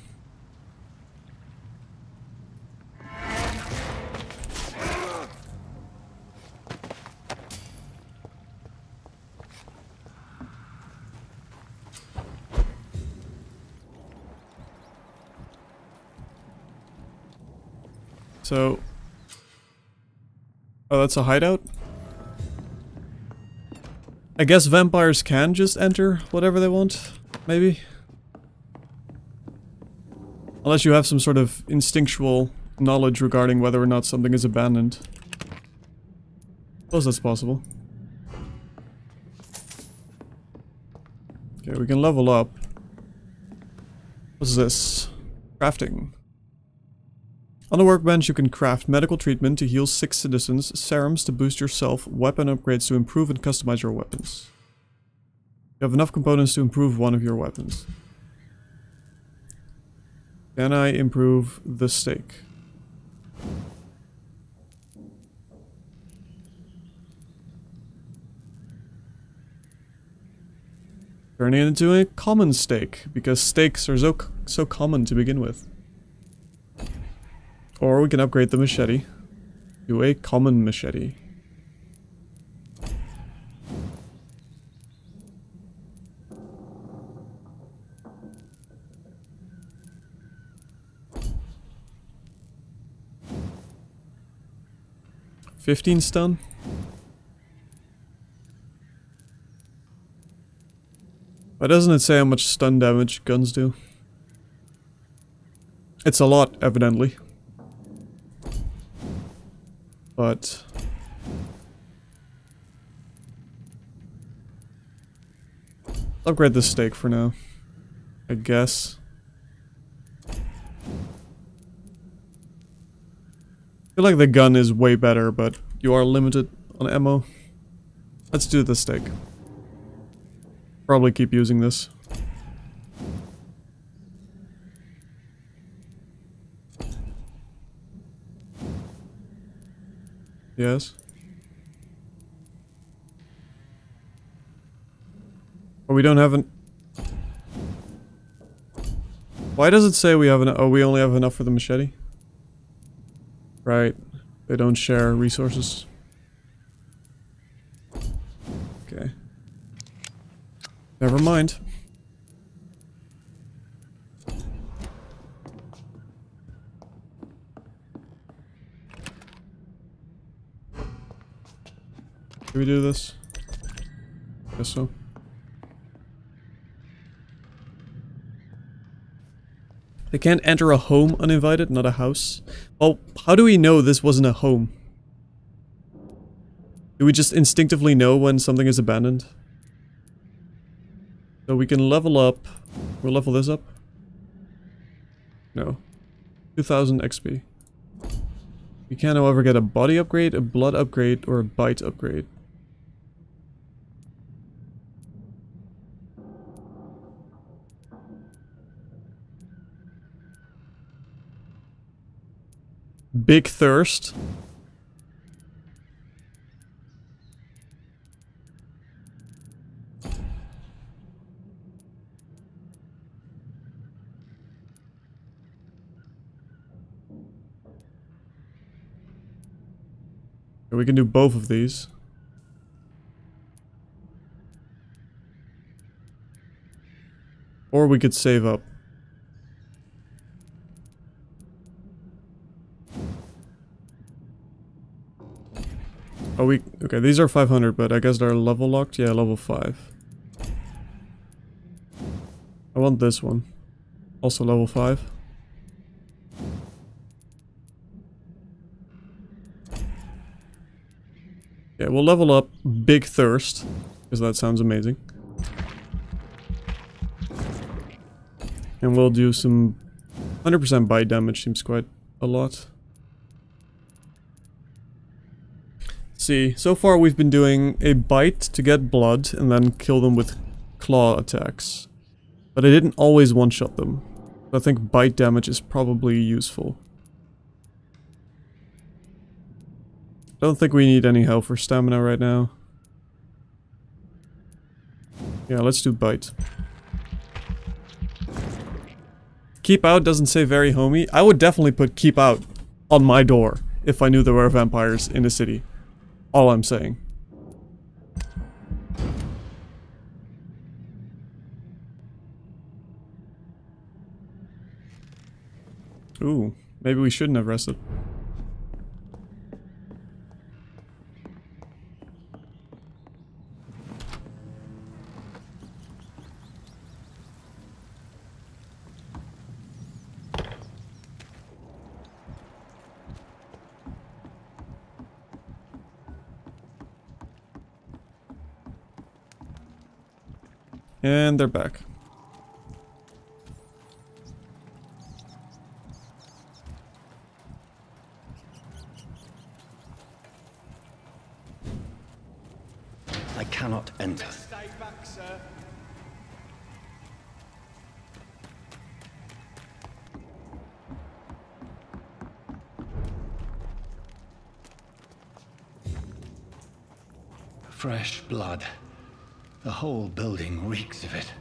So... oh, that's a hideout? I guess vampires can just enter whatever they want, maybe? Unless you have some sort of instinctual knowledge regarding whether or not something is abandoned. I suppose that's possible. Okay, we can level up. What's this? Crafting. On the workbench you can craft medical treatment to heal sick citizens, serums to boost yourself, weapon upgrades to improve and customize your weapons. You have enough components to improve one of your weapons. Can I improve the steak? Turning it into a common steak, because steaks are so common to begin with. Or we can upgrade the machete to a common machete. $15 stun? Why doesn't it say how much stun damage guns do? It's a lot, evidently. But... upgrade the steak for now, I guess. I feel like the gun is way better, but you are limited on ammo. Let's do the steak. Probably keep using this. Yes. Oh, we don't have an... why does it say we have an... oh, we only have enough for the machete? Right. They don't share resources. Okay. Never mind. Can we do this? Guess so. They can't enter a home uninvited, not a house. Well, how do we know this wasn't a home? Do we just instinctively know when something is abandoned? So we can level up. We'll level this up. No. 2000 XP. We can, however, get a body upgrade, a blood upgrade, or a bite upgrade. Big thirst. We can do both of these. Or we could save up. Oh, okay, these are 500, but I guess they're level locked. Yeah, level 5. I want this one. Also level 5. Yeah, we'll level up Big Thirst, because that sounds amazing. And we'll do some 100% bite damage, seems quite a lot. See, so far we've been doing a bite to get blood and then kill them with claw attacks. But I didn't always one-shot them. I think bite damage is probably useful. Don't think we need any health or stamina right now. Yeah, let's do bite. Keep out doesn't say very homey. I would definitely put keep out on my door if I knew there were vampires in the city. All I'm saying. Ooh, maybe we shouldn't have rested. And they're back. I cannot enter. Stay back, sir. Fresh blood. The whole building reeks of it.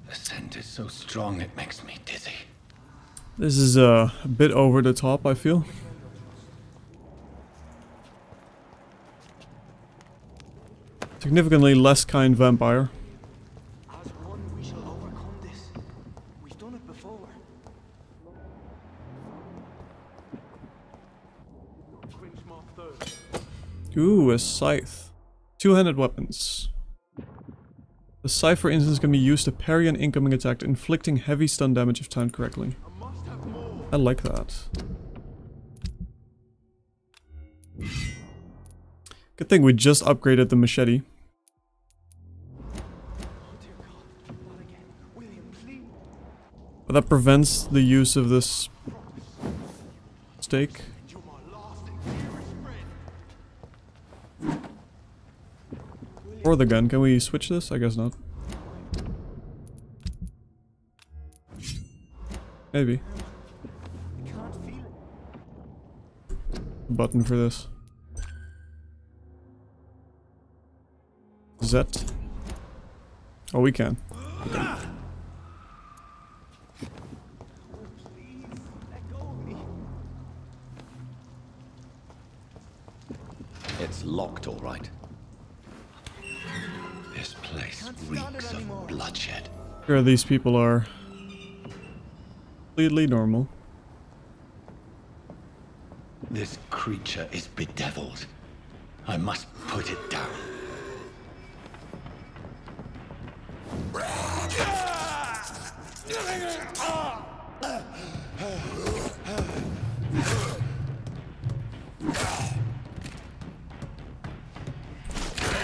The scent is so strong it makes me dizzy. This is a bit over the top, I feel. Significantly less kind vampire. As one, we shall overcome this. We've done it before. Ooh, a scythe. Two-handed weapons. The scythe, for instance, can be used to parry an incoming attack, inflicting heavy stun damage if timed correctly. I like that. Good thing we just upgraded the machete. But that prevents the use of this stake. Or the gun. Can we switch this? I guess not. Maybe. Button for this. Z. Oh, we can. Okay. It's locked, all right. This place reeks of bloodshed. Sure, these people are completely normal. This creature is bedeviled. I must put it down.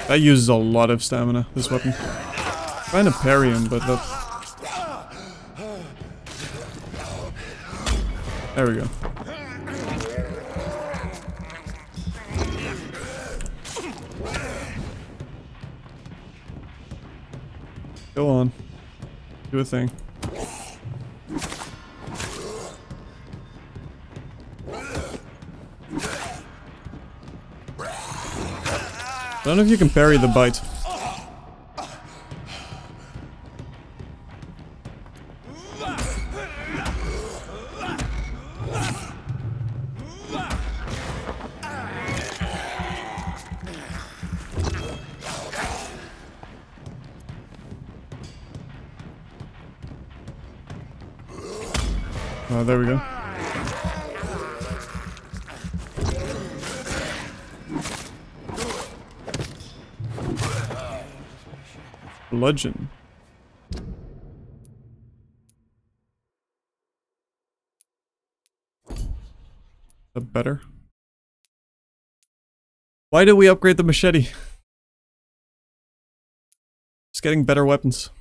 That uses a lot of stamina, this weapon. Trying to parry him, but that... There we go. Go on. Do a thing. I don't know if you can parry the bite. Oh, there we go. Bludgeon. That better? Why did we upgrade the machete? Just getting better weapons.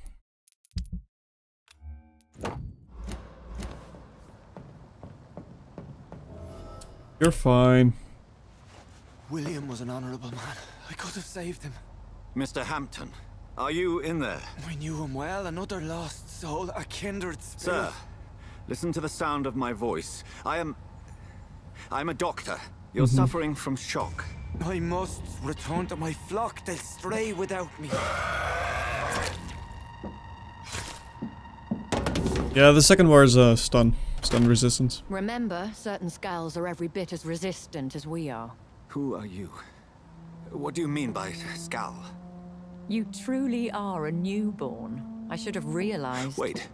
You're fine. William was an honorable man. I could have saved him. Mr. Hampton, are you in there? I knew him well, another lost soul, a kindred spirit. Sir, listen to the sound of my voice. I'm a doctor. You're suffering from shock. I must return to my flock. They'll stray without me. Yeah, the second war is stun resistance. Remember, certain skulls are every bit as resistant as we are. Who are you? What do you mean by scowl? You truly are a newborn. I should have realized. Wait.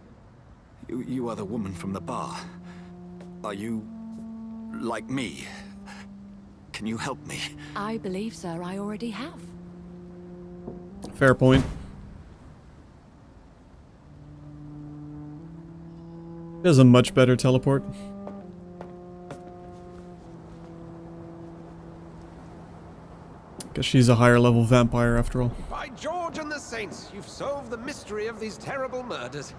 You are the woman from the bar. Are you like me? Can you help me? I believe, sir, I already have. Fair point. There's a much better teleport. Guess she's a higher level vampire after all. By George and the Saints, you've solved the mystery of these terrible murders.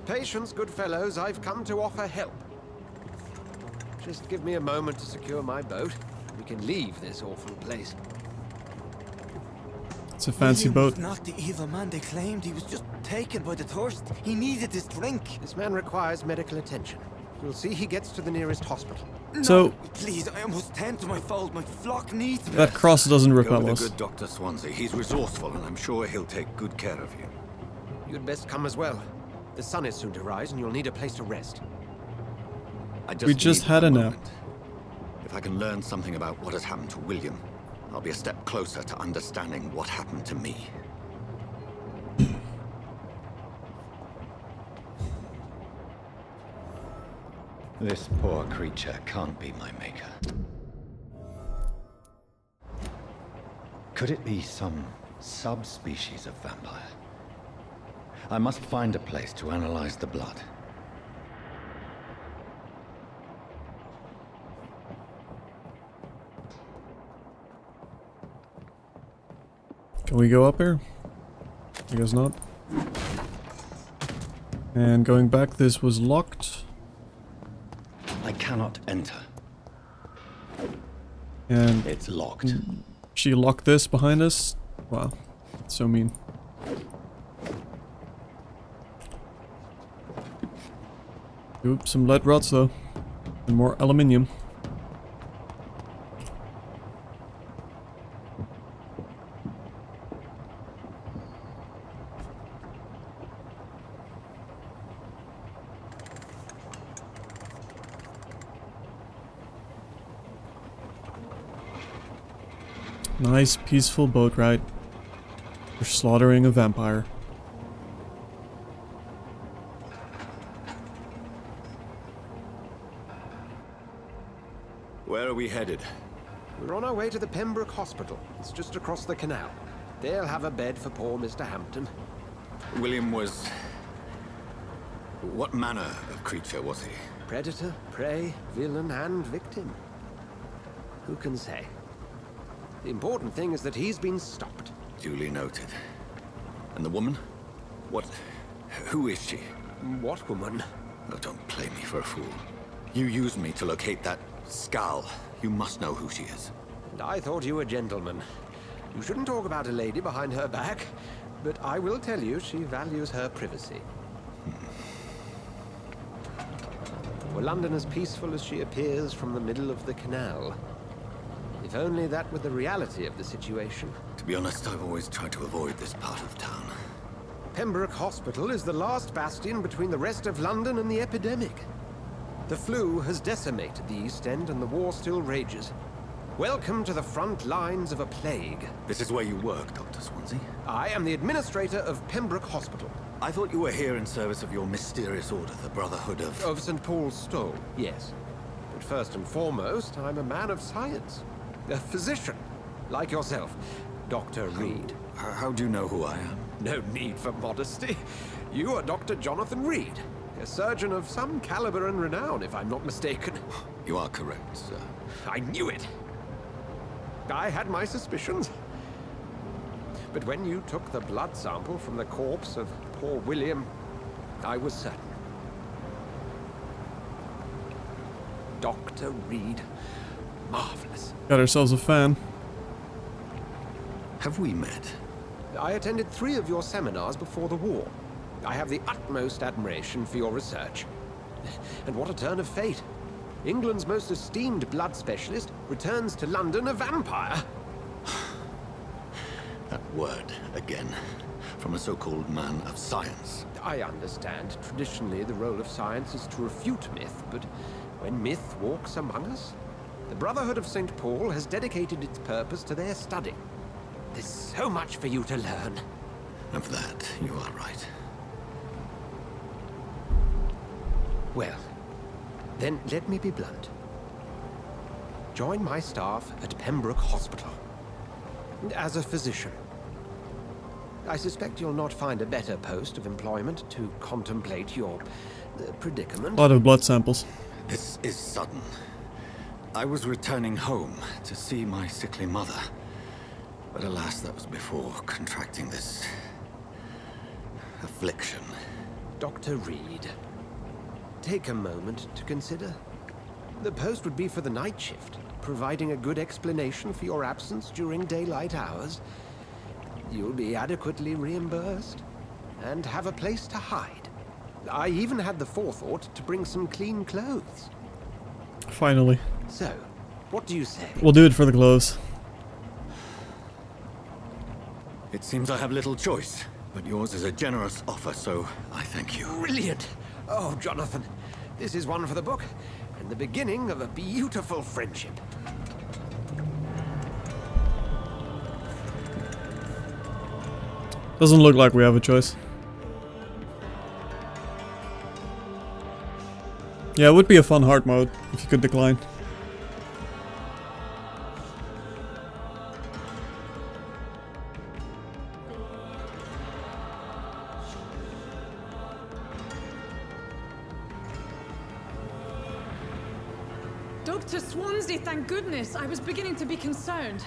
Patience, good fellows, I've come to offer help. Just give me a moment to secure my boat. We can leave this awful place. It's a fancy William boat. was not the evil man they claimed. He was just taken by the thirst. He needed this drink. This man requires medical attention. You'll see he gets to the nearest hospital. So, no, please, I must tend to my fold. My flock needs me. that cross doesn't Go repel with us. a good Dr. Swansea. He's resourceful, and I'm sure he'll take good care of you. You'd best come as well. The sun is soon to rise, and you'll need a place to rest. We just had a nap. If I can learn something about what has happened to William, I'll be a step closer to understanding what happened to me. This poor creature can't be my maker. Could it be some subspecies of vampire? I must find a place to analyze the blood. Can we go up here? I guess not. And going back, this was locked. I cannot enter. And it's locked. She locked this behind us? Wow. So mean. Oops, some lead rods though. And more aluminium. Nice, peaceful boat ride. We're slaughtering a vampire. Where are we headed? We're on our way to the Pembroke Hospital. It's just across the canal. They'll have a bed for poor Mr. Hampton. William was... What manner of creature was he? Predator, prey, villain, and victim. Who can say? The important thing is that he's been stopped. Duly noted. And the woman? What... Who is she? What woman? Oh, don't play me for a fool. You used me to locate that skull. You must know who she is. And I thought you a gentleman. You shouldn't talk about a lady behind her back, but I will tell you she values her privacy. Were London as peaceful as she appears from the middle of the canal? If only that were the reality of the situation. To be honest, I've always tried to avoid this part of town. Pembroke Hospital is the last bastion between the rest of London and the epidemic. The flu has decimated the East End and the war still rages. Welcome to the front lines of a plague. This is where you work, Dr. Swansea? I am the administrator of Pembroke Hospital. I thought you were here in service of your mysterious order, the Brotherhood of... Of St. Paul's Stole, yes. But first and foremost, I'm a man of science. A physician, like yourself, Dr. Reed. How do you know who I am? No need for modesty. You are Dr. Jonathan Reed, a surgeon of some caliber and renown, if I'm not mistaken. You are correct, sir. I knew it. I had my suspicions. But when you took the blood sample from the corpse of poor William, I was certain. Dr. Reed. Marvelous. Got ourselves a fan. Have we met? I attended 3 of your seminars before the war. I have the utmost admiration for your research. And what a turn of fate. England's most esteemed blood specialist returns to London a vampire. That word, again. From a so-called man of science. I understand. Traditionally, the role of science is to refute myth, but when myth walks among us, the Brotherhood of St. Paul has dedicated its purpose to their study. There's so much for you to learn. Of that, you are right. Well, then let me be blunt. Join my staff at Pembroke Hospital. As a physician. I suspect you'll not find a better post of employment to contemplate your predicament. A lot of blood samples. This is sudden. I was returning home to see my sickly mother. But alas, that was before contracting this... affliction. Dr. Reed, take a moment to consider. The post would be for the night shift, providing a good explanation for your absence during daylight hours. You'll be adequately reimbursed, and have a place to hide. I even had the forethought to bring some clean clothes. Finally. So, what do you say? We'll do it for the clothes. It seems I have little choice, but yours is a generous offer, so I thank you. Brilliant! Oh, Jonathan, this is one for the book, and the beginning of a beautiful friendship. Doesn't look like we have a choice. Yeah, it would be a fun hard mode if you could decline. Dr. Swansea, thank goodness. I was beginning to be concerned.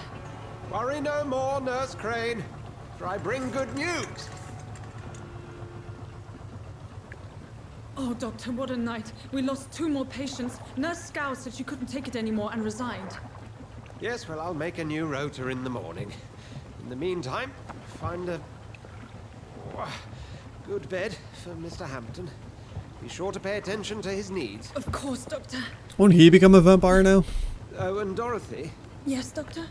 Worry no more, Nurse Crane, for I bring good news. Oh, Doctor, what a night. We lost 2 more patients. Nurse Scow said she couldn't take it anymore and resigned. Yes, well, I'll make a new rota in the morning. In the meantime, find a good bed for Mr. Hampton. Be sure to pay attention to his needs. Of course, Doctor. Won't he become a vampire now? Oh, and Dorothy? Yes, Doctor?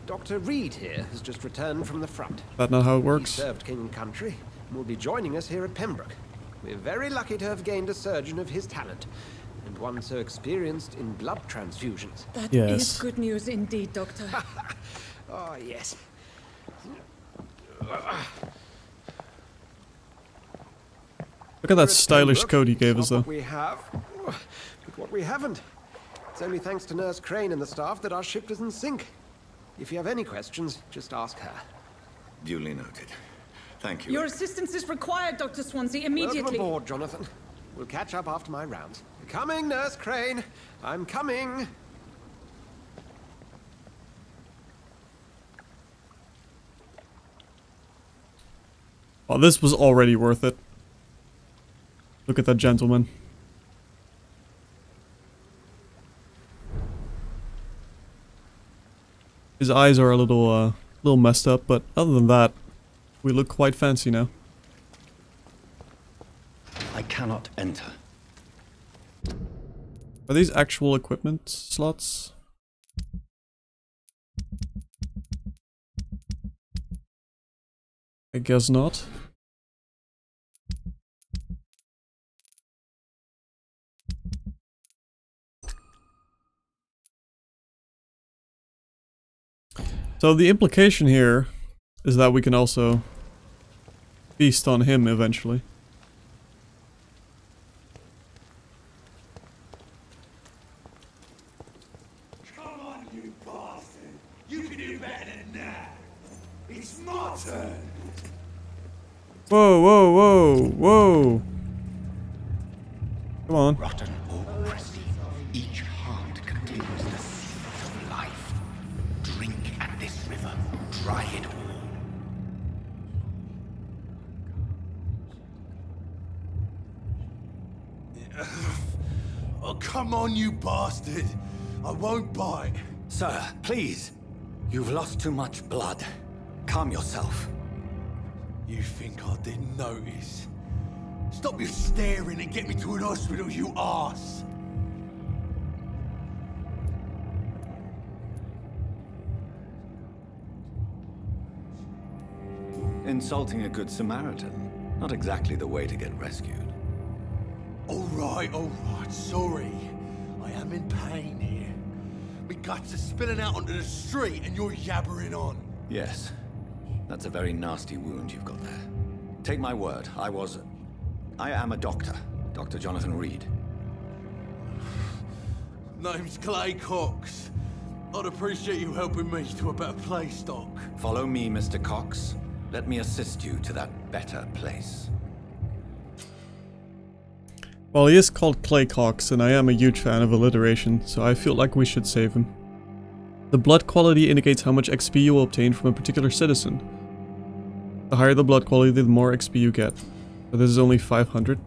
Dr. Reed here has just returned from the front. That's not how it works. He served King and Country and will be joining us here at Pembroke. We're very lucky to have gained a surgeon of his talent, and one so experienced in blood transfusions. That is good news indeed, Doctor. Oh, yes. Look at that stylish coat he gave us, though. What we have, but what we haven't. It's only thanks to Nurse Crane and the staff that our ship doesn't sink. If you have any questions, just ask her. Duly noted. Thank you. Your assistance is required, Dr. Swansea, immediately. Welcome aboard, Jonathan. We'll catch up after my rounds. Coming, Nurse Crane. I'm coming. Oh, this was already worth it. Look at that gentleman. His eyes are a little messed up, but other than that, we look quite fancy now. I cannot enter. Are these actual equipment slots? I guess not. So the implication here is that we can also feast on him eventually. Come on, you bastard! You can do better than that! It's my turn! Whoa, whoa, whoa, whoa! Come on. Rotten or pristine, each heart contains the seeds of life. Drink at this river, dry it all. Oh, come on, you bastard! I won't bite. Sir, please. You've lost too much blood. Calm yourself. You think I didn't notice? Stop your staring and get me to an hospital, you arse! Insulting a good Samaritan. Not exactly the way to get rescued. Alright, sorry. I am in pain here. My guts are spilling out onto the street and you're yabbering on. Yes. That's a very nasty wound you've got there. Take my word, I am a doctor. Dr. Jonathan Reed. Name's Clay Cox. I'd appreciate you helping me to a better place, Doc. Follow me, Mr. Cox. Let me assist you to that better place. Well, he is called Clay Cox, and I am a huge fan of alliteration, so I feel like we should save him. The blood quality indicates how much XP you will obtain from a particular citizen. The higher the blood quality, the more XP you get. But this is only 500.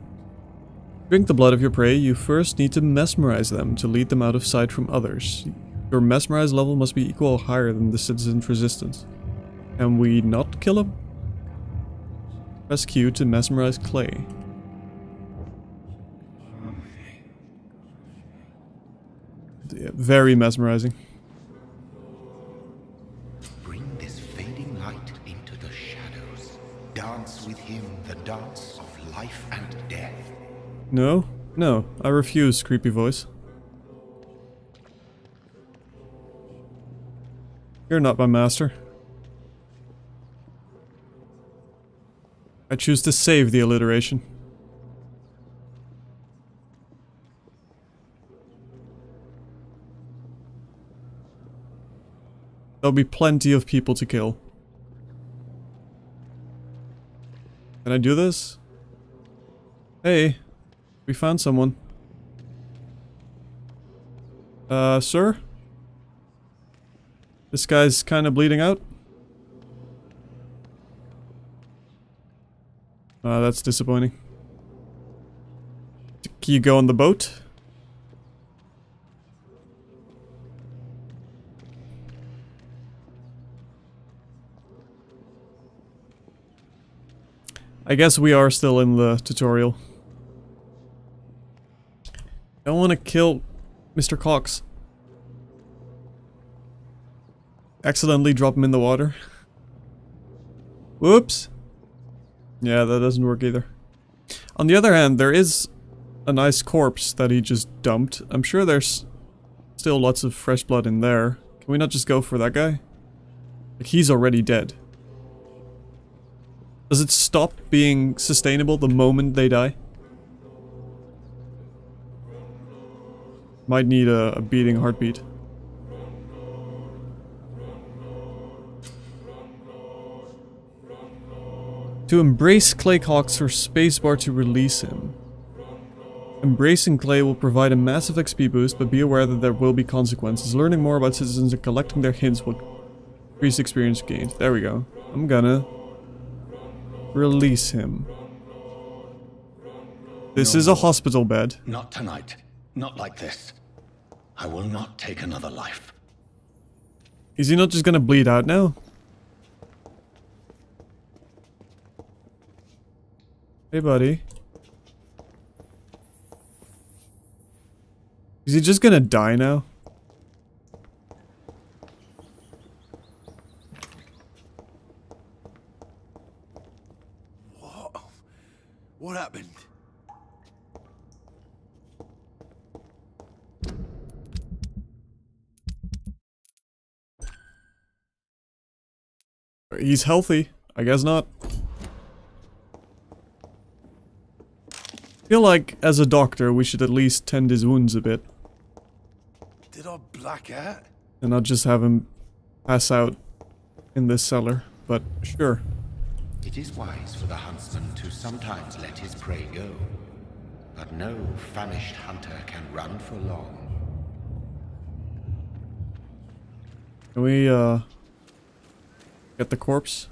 Drink the blood of your prey, you first need to mesmerize them to lead them out of sight from others. Your mesmerize level must be equal or higher than the citizen's resistance. Can we not kill him? Press Q to mesmerize Clay. Yeah, very mesmerizing. Bring this fading light into the shadows. Dance with him the dance of life and death. No, no, I refuse, creepy voice. You're not my master. I choose to save the alliteration. There'll be plenty of people to kill. Can I do this? Hey, we found someone. Sir? This guy's kind of bleeding out. That's disappointing. Can you go on the boat? I guess we are still in the tutorial. I want to kill Mr. Cox. Accidentally drop him in the water. Whoops. Yeah, that doesn't work either. On the other hand, there is a nice corpse that he just dumped. I'm sure there's still lots of fresh blood in there. Can we not just go for that guy? Like, he's already dead. Does it stop being sustainable the moment they die? Might need a beating heartbeat. To embrace Claycox or spacebar to release him. Embracing Clay will provide a massive XP boost, but be aware that there will be consequences. Learning more about citizens and collecting their hints will increase experience gained. There we go. I'm gonna release him. This is a hospital bed. Not tonight. Not like this. I will not take another life. Is he not just gonna bleed out now? Hey, buddy. Is he just gonna die now? What happened? He's healthy. I guess not. I feel like, as a doctor, we should at least tend his wounds a bit. Did I black out? And not just have him pass out in this cellar, but sure. It is wise for the huntsman to sometimes let his prey go, but no famished hunter can run for long. Can we, get the corpse?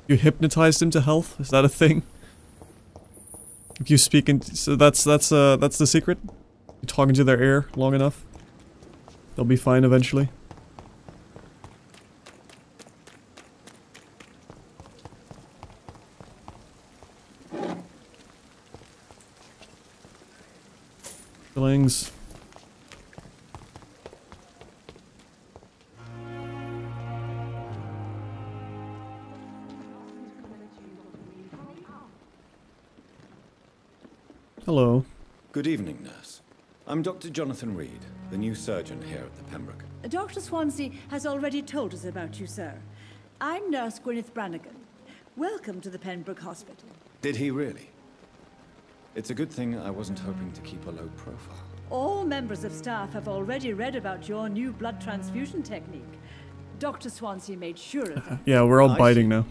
You hypnotized him to health? Is that a thing? If you speak in, so that's the secret? You talk into their ear long enough, they'll be fine eventually. Killings. Hello. Good evening, nurse. I'm Dr. Jonathan Reed, the new surgeon here at the Pembroke. Dr. Swansea has already told us about you, sir. I'm Nurse Gwyneth Brannigan. Welcome to the Pembroke Hospital. Did he really? It's a good thing I wasn't hoping to keep a low profile. All members of staff have already read about your new blood transfusion technique. Dr. Swansea made sure of it. Yeah, we're all biting now.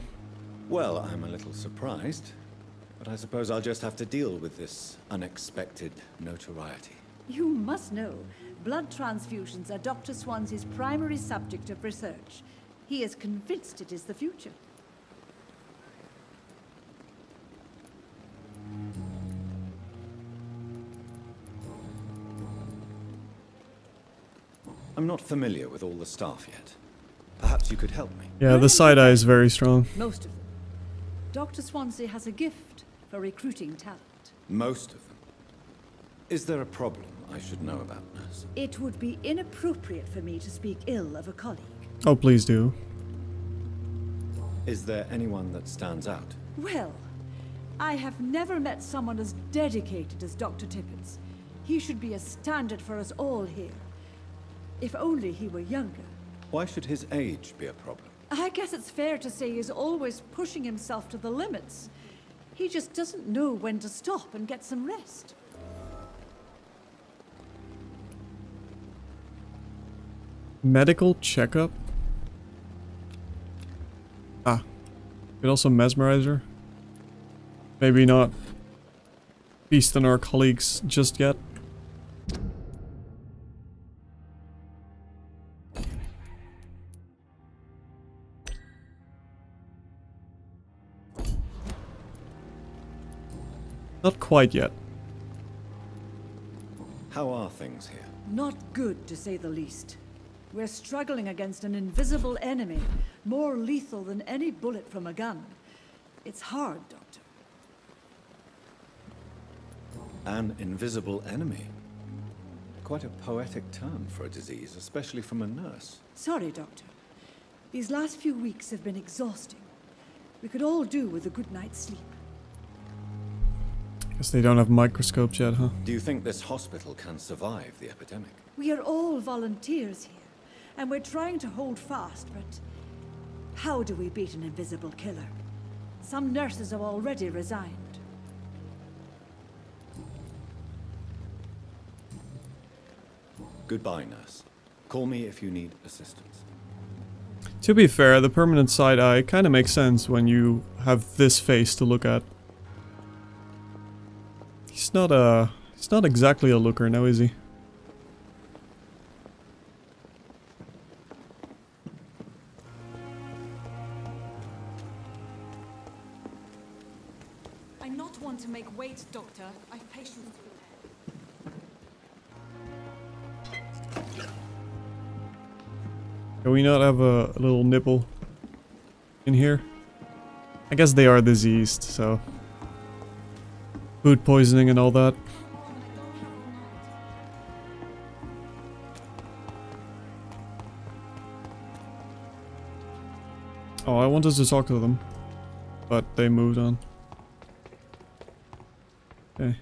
Well, I'm a little surprised, but I suppose I'll just have to deal with this unexpected notoriety. You must know, blood transfusions are Dr. Swansea's primary subject of research. He is convinced it is the future. I'm not familiar with all the staff yet. Perhaps you could help me. Yeah, the side eye is very strong. Most of them. Dr. Swansea has a gift for recruiting talent. Most of them. Is there a problem I should know about, nurse? It would be inappropriate for me to speak ill of a colleague. Oh, please do. Is there anyone that stands out? Well, I have never met someone as dedicated as Dr. Tippins. He should be a standard for us all here. If only he were younger. Why should his age be a problem? I guess it's fair to say he's always pushing himself to the limits. He just doesn't know when to stop and get some rest. Medical checkup? Ah. Could also mesmerize her. Maybe not feast on our colleagues just yet. Not quite yet. How are things here? Not good, to say the least. We're struggling against an invisible enemy, more lethal than any bullet from a gun. It's hard, Doctor. An invisible enemy? Quite a poetic term for a disease, especially from a nurse. Sorry, Doctor. These last few weeks have been exhausting. We could all do with a good night's sleep. Guess they don't have microscopes yet, huh? Do you think this hospital can survive the epidemic? We are all volunteers here, and we're trying to hold fast, but How do we beat an invisible killer? Some nurses have already resigned. Goodbye, nurse. Call me if you need assistance. To be fair, the permanent side eye kind of makes sense when you have this face to look at. He's not exactly a looker now, is he? I'm not one to make wait, Doctor. I've patience to Can we not have a little nipple in here? I guess they are diseased, so... food poisoning and all that. Oh, I wanted to talk to them, but they moved on. Okay.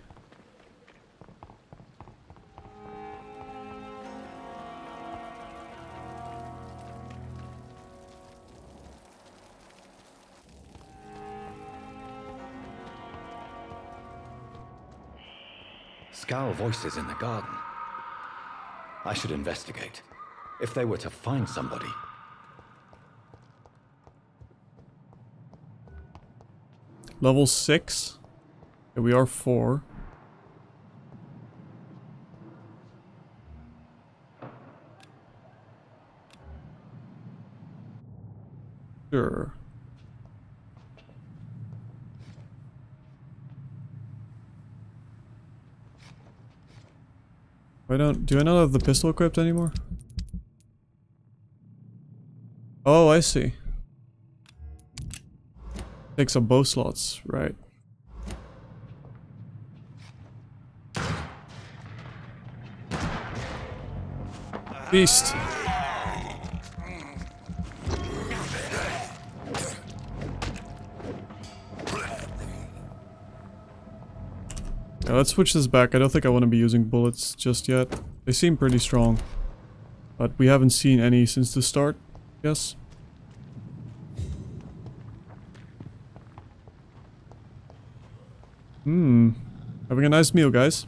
Scowl voices in the garden. I should investigate. If they were to find somebody. Level 6. Okay, we are 4. Sure. Do I not have the pistol equipped anymore? Oh, I see. Takes up both slots, right. Beast! Yeah, let's switch this back. I don't think I want to be using bullets just yet. They seem pretty strong. But we haven't seen any since the start, yes? Having a nice meal, guys.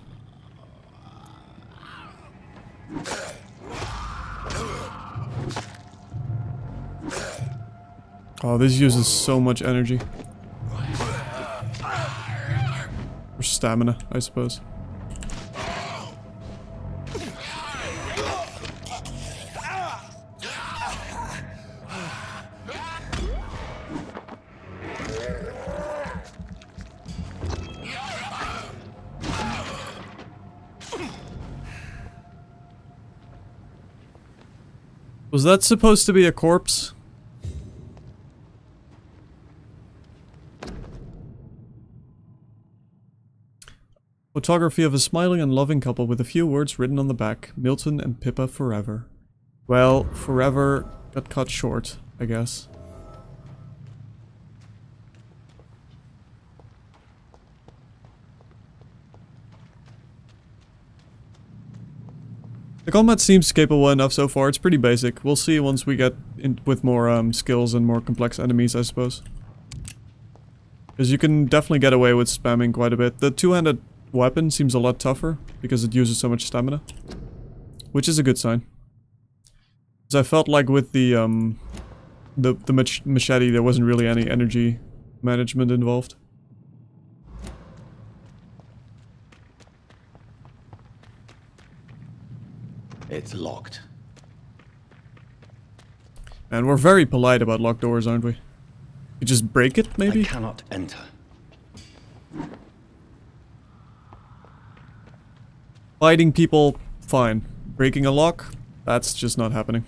Oh, this uses so much energy. Or stamina, I suppose. Was that supposed to be a corpse? Photography of a smiling and loving couple with a few words written on the back. Milton and Pippa forever. Well, forever got cut short, I guess. The combat seems capable enough so far. It's pretty basic. We'll see once we get in with more skills and more complex enemies, I suppose. Because you can definitely get away with spamming quite a bit. The two-handed weapon seems a lot tougher because it uses so much stamina, which is a good sign. Because I felt like with the machete, there wasn't really any energy management involved. It's locked. And we're very polite about locked doors, aren't we? You just break it, maybe? I cannot enter. Fighting people, fine. Breaking a lock? That's just not happening.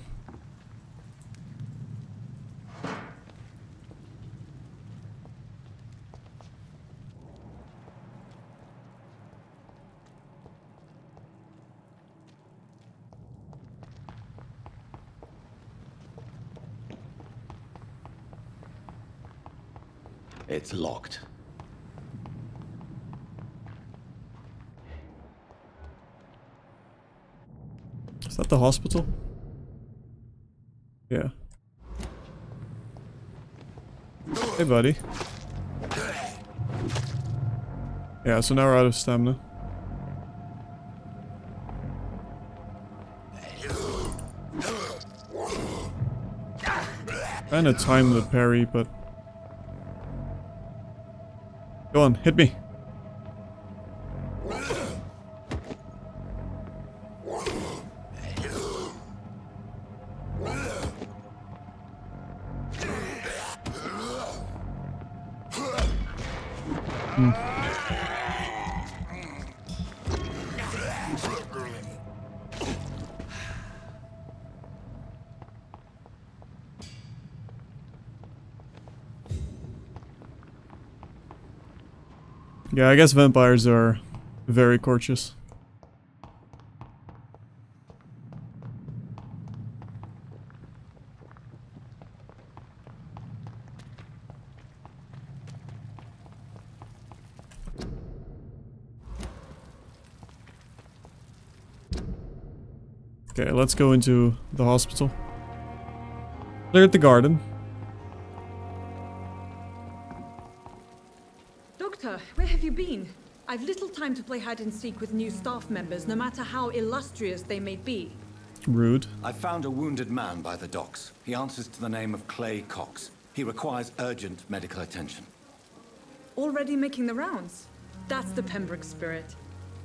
It's locked. Is that the hospital? Yeah. Hey, buddy. Yeah, so now we're out of stamina. Trying to time the parry, but... Go on, hit me. Yeah, I guess vampires are very courteous. Okay, let's go into the hospital. Cleared the garden. Doctor, where have you been? I've little time to play hide and seek with new staff members, no matter how illustrious they may be. Rude. I found a wounded man by the docks. He answers to the name of Clay Cox. He requires urgent medical attention. Already making the rounds? That's the Pembroke spirit.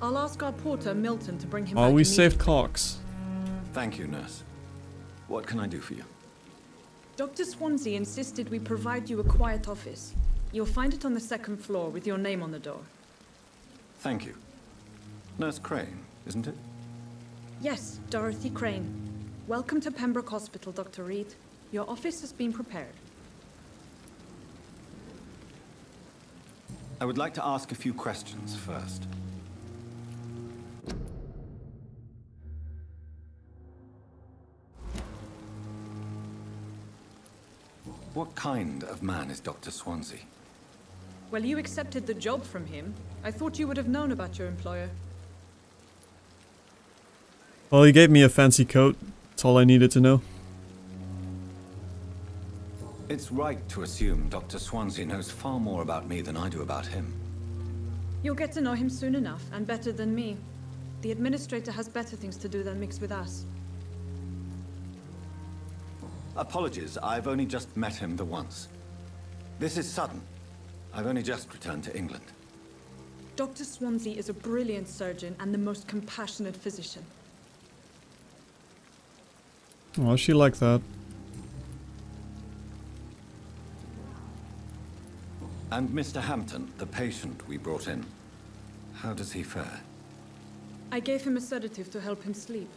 I'll ask our porter, Milton, to bring him Oh, back we immediately. saved Cox. Thank you, nurse. What can I do for you? Dr. Swansea insisted we provide you a quiet office. You'll find it on the second floor with your name on the door. Thank you. Nurse Crane, isn't it? Yes, Dorothy Crane. Welcome to Pembroke Hospital, Dr. Reed. Your office has been prepared. I would like to ask a few questions first. What kind of man is Dr. Swansea? Well, you accepted the job from him. I thought you would have known about your employer. Well, he gave me a fancy coat. That's all I needed to know. It's right to assume Dr. Swansea knows far more about me than I do about him. You'll get to know him soon enough, and better than me. The administrator has better things to do than mix with us. Apologies, I've only just met him the once. This is sudden. I've only just returned to England. Dr. Swansea is a brilliant surgeon and the most compassionate physician. Oh, she like that. And Mr. Hampton, the patient we brought in, how does he fare? I gave him a sedative to help him sleep.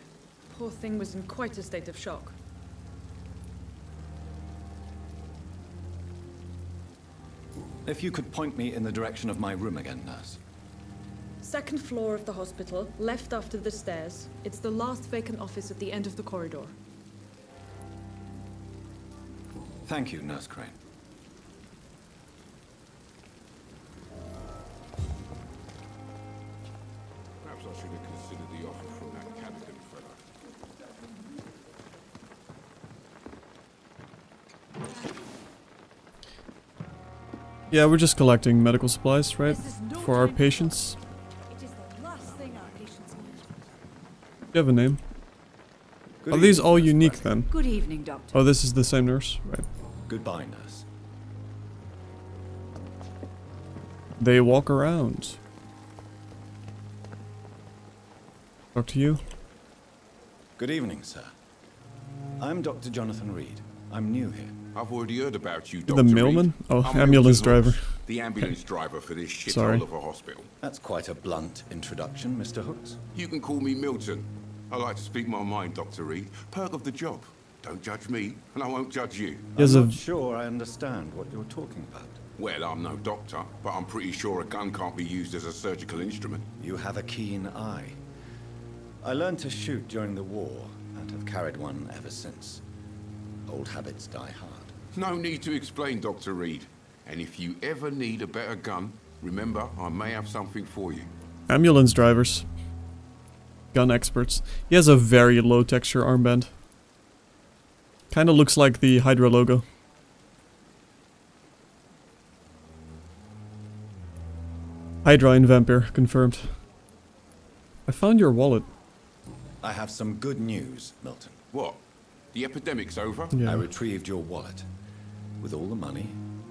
Poor thing was in quite a state of shock. If you could point me in the direction of my room again, nurse. Second floor of the hospital, left after the stairs. It's the last vacant office at the end of the corridor. Thank you, Nurse Crane. Perhaps I should have considered the offer from that Cadigan fella. Yeah, we're just collecting medical supplies, right? For our patients. It is the last thing our patients need. You have a name? Good Are these evening, all Nurse unique Bradley. then? Good evening, Doctor. Oh, this is the same nurse, right? Goodbye, nurse. They walk around. Talk to you. Good evening, sir. I'm Dr. Jonathan Reed. I'm new here. I've already heard about you, The Dr. mailman? Reed. Oh, I'm ambulance Milton driver. Hooks, the ambulance driver for this Sorry. shithole of a hospital. That's quite a blunt introduction, Mr. Hooks. You can call me Milton. I like to speak my mind, Dr. Reed. Perk of the job. Don't judge me, and I won't judge you. Yes, I'm not sure I understand what you're talking about. Well, I'm no doctor, but I'm pretty sure a gun can't be used as a surgical instrument. You have a keen eye. I learned to shoot during the war, and have carried one ever since. Old habits die hard. No need to explain, Dr. Reed. And if you ever need a better gun, remember, I may have something for you. Ambulance drivers. Gun experts. He has a very low texture armband. Kinda looks like the Hydra logo. Hydra and Vampyr, confirmed. I found your wallet. I have some good news, Milton. What? The epidemic's over? Yeah. I retrieved your wallet. With all the money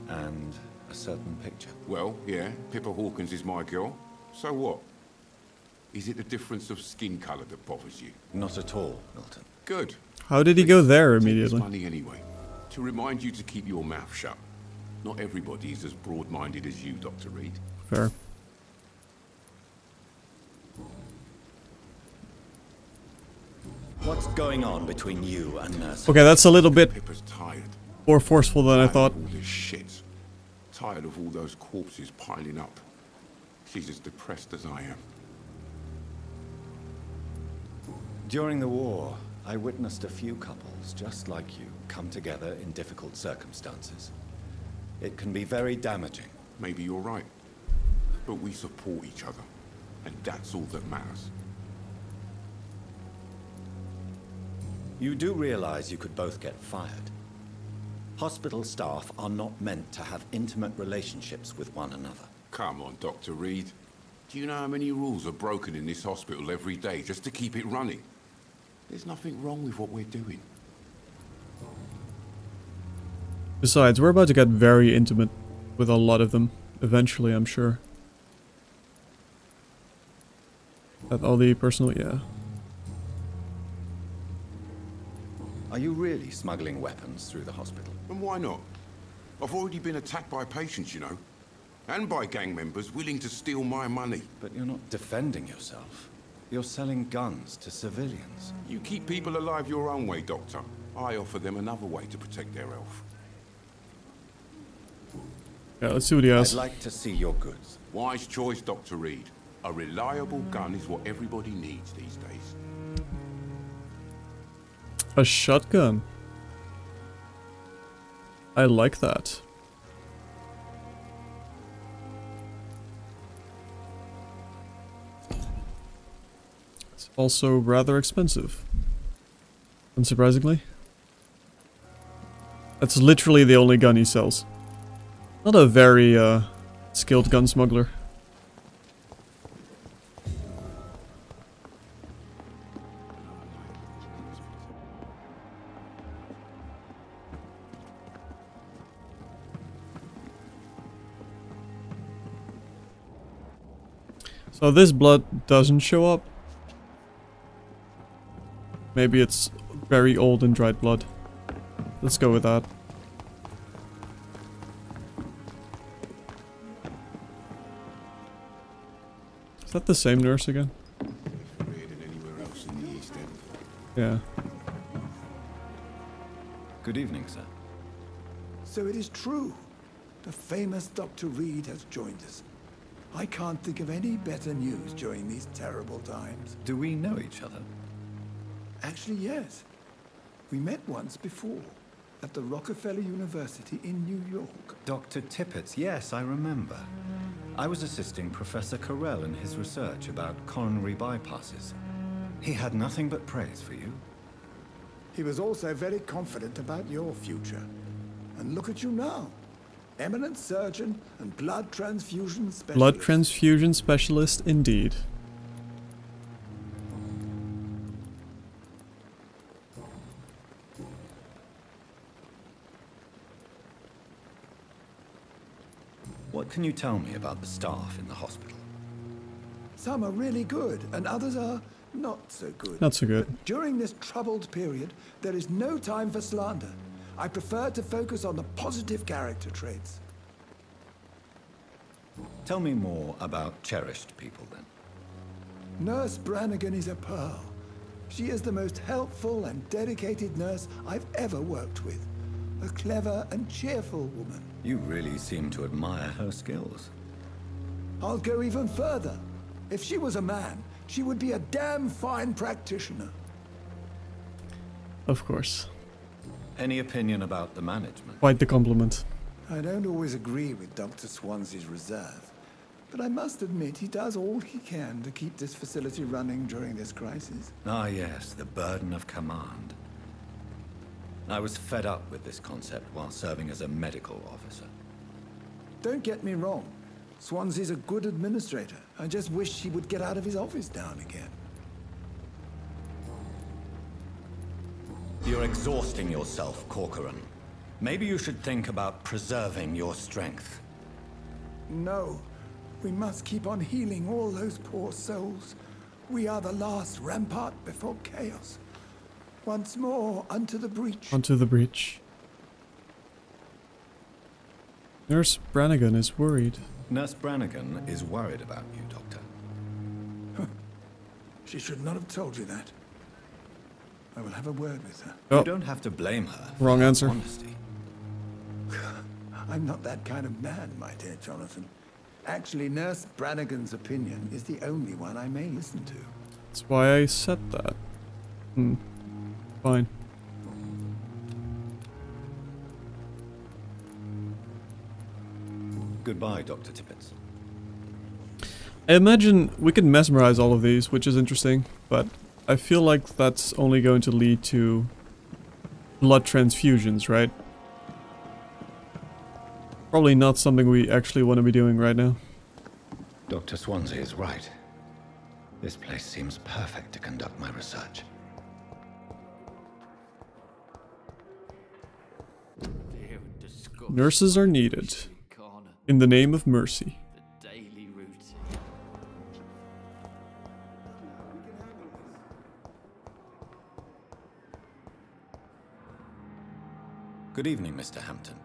and a certain picture. Well, yeah, Pippa Hawkins is my girl. So what? Is it the difference of skin colour that bothers you? Not at all, Milton. Good. How did he go there Take immediately? this money anyway. To remind you to keep your mouth shut. Not everybody is as broad-minded as you, Dr. Reed. Fair. What's going on between you and Nurse? Okay, that's a little bit Pippa's tired. more forceful than I thought. All this shit. Tired of all those corpses piling up. She's as depressed as I am. During the war, I witnessed a few couples just like you come together in difficult circumstances. It can be very damaging. Maybe you're right. But we support each other. And that's all that matters. You do realize you could both get fired. Hospital staff are not meant to have intimate relationships with one another. Come on, Dr. Reed. Do you know how many rules are broken in this hospital every day just to keep it running? There's nothing wrong with what we're doing. Besides, we're about to get very intimate with a lot of them. Eventually, I'm sure. That all the personal, yeah. Are you really smuggling weapons through the hospital? And why not? I've already been attacked by patients, you know. And by gang members willing to steal my money. But you're not defending yourself. You're selling guns to civilians. You keep people alive your own way, Doctor. I offer them another way to protect their health. Yeah, let's see what he has. I'd like to see your goods. Wise choice, Dr. Reed. A reliable gun is what everybody needs these days. A shotgun. I like that. It's also rather expensive. Unsurprisingly. That's literally the only gun he sells. Not a very skilled gun smuggler. So this blood doesn't show up. Maybe it's very old and dried blood. Let's go with that. Is that the same nurse again? Yeah. Good evening, sir. So it is true. The famous Dr. Reed has joined us. I can't think of any better news during these terrible times. Do we know each other? Actually, yes. We met once before, at the Rockefeller University in New York. Dr. Tippett, yes, I remember. I was assisting Professor Carell in his research about coronary bypasses. He had nothing but praise for you. He was also very confident about your future. And look at you now. Eminent surgeon and blood transfusion specialist. Blood transfusion specialist, indeed. What can you tell me about the staff in the hospital? Some are really good, and others are not so good. Not so good. But during this troubled period, there is no time for slander. I prefer to focus on the positive character traits. Tell me more about cherished people, then. Nurse Brannigan is a pearl. She is the most helpful and dedicated nurse I've ever worked with. A clever and cheerful woman. You really seem to admire her skills. I'll go even further. If she was a man, she would be a damn fine practitioner. Of course. Any opinion about the management? Quite the compliment. I don't always agree with Dr. Swansea's reserve, but I must admit he does all he can to keep this facility running during this crisis. Ah, yes, the burden of command. I was fed up with this concept while serving as a medical officer. Don't get me wrong. Swansea's a good administrator. I just wish he would get out of his office now and again. You're exhausting yourself, Corcoran. Maybe you should think about preserving your strength. No. We must keep on healing all those poor souls. We are the last rampart before chaos. Once more, unto the breach. Onto the breach. Nurse Brannigan is worried. Nurse Brannigan is worried about you, Doctor. She should not have told you that. I will have a word with her. Oh. You don't have to blame her. Wrong answer. Honesty. I'm not that kind of man, my dear Jonathan. Actually, Nurse Brannigan's opinion is the only one I may listen to. That's why I said that. Fine. Goodbye, Dr. Tippett. I imagine we could mesmerize all of these, which is interesting, but I feel like that's only going to lead to blood transfusions, right? Probably not something we actually want to be doing right now. Dr. Swansea is right. This place seems perfect to conduct my research. Nurses are needed. In the name of mercy. Good evening, Mr. Hampton.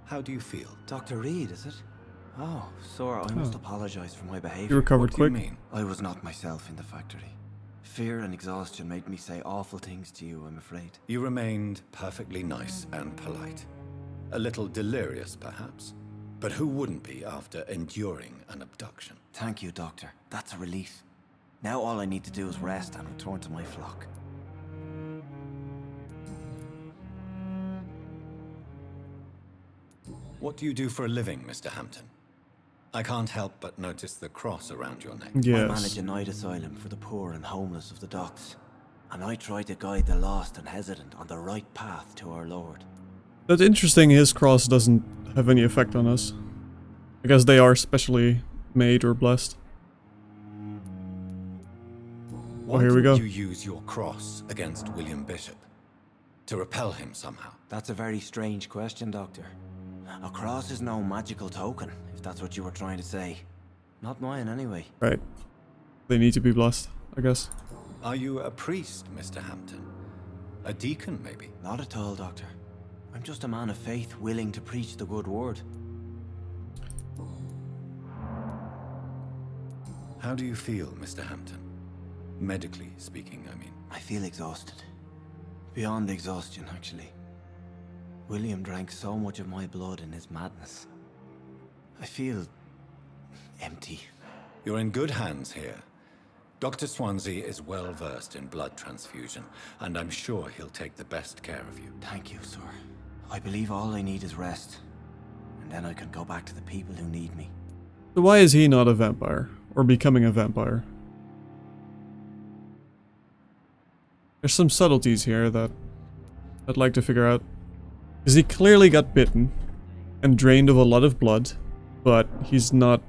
How do you feel? Dr. Reed, is it? Oh, sir, I must apologize for my behavior. You recovered quick? What do you mean? I was not myself in the factory. Fear and exhaustion made me say awful things to you, I'm afraid. You remained perfectly nice and polite. A little delirious, perhaps. But who wouldn't be after enduring an abduction? Thank you, Doctor. That's a relief. Now all I need to do is rest and return to my flock. What do you do for a living, Mr. Hampton? I can't help but notice the cross around your neck. Yes. I manage a night asylum for the poor and homeless of the docks. And I try to guide the lost and hesitant on the right path to our Lord. That's interesting, his cross doesn't have any effect on us. I guess they are specially made or blessed. Why here we go. did you use your cross against William Bishop? To repel him somehow? That's a very strange question, Doctor. A cross is no magical token, if that's what you were trying to say. Not mine, anyway. Right. They need to be blessed, I guess. Are you a priest, Mr. Hampton? A deacon, maybe? Not at all, Doctor. I'm just a man of faith, willing to preach the good word. How do you feel, Mr. Hampton? Medically speaking, I mean. I feel exhausted. Beyond exhaustion, actually. William drank so much of my blood in his madness. I feel empty. You're in good hands here. Dr. Swansea is well versed in blood transfusion, and I'm sure he'll take the best care of you. Thank you, sir. I believe all I need is rest, and then I can go back to the people who need me. So why is he not a vampire? Or becoming a vampire? There's some subtleties here that I'd like to figure out. Because he clearly got bitten and drained of a lot of blood, but he's not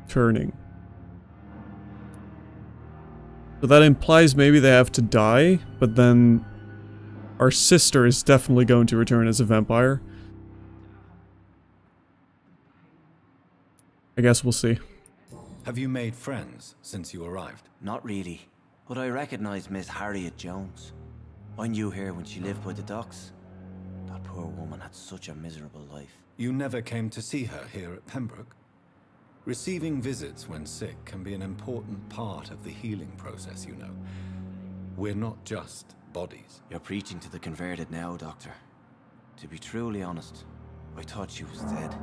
turning. So that implies maybe they have to die, but then our sister is definitely going to return as a vampire. I guess we'll see. Have you made friends since you arrived? Not really, but I recognize Miss Harriet Jones. I knew her when she lived by the docks. That poor woman had such a miserable life. You never came to see her here at Pembroke? Receiving visits when sick can be an important part of the healing process, you know. We're not just bodies. You're preaching to the converted now, Doctor. To be truly honest, I thought she was dead.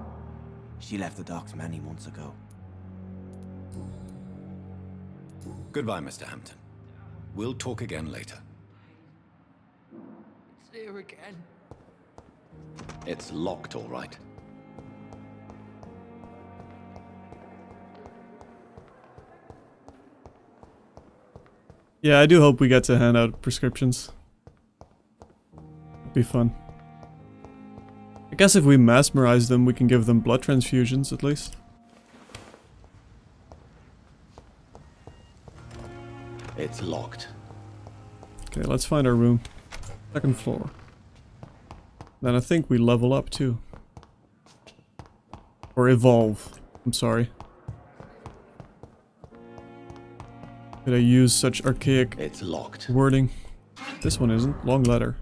She left the docks many months ago. Goodbye, Mr. Hampton. We'll talk again later. It's here again. It's locked, all right. Yeah, I do hope we get to hand out prescriptions. It'd be fun. I guess if we mesmerize them, we can give them blood transfusions, at least. It's locked. Okay, let's find our room. Second floor. Then I think we level up too. Or evolve. I'm sorry. Did I use such archaic wording? This one isn't. Long letter.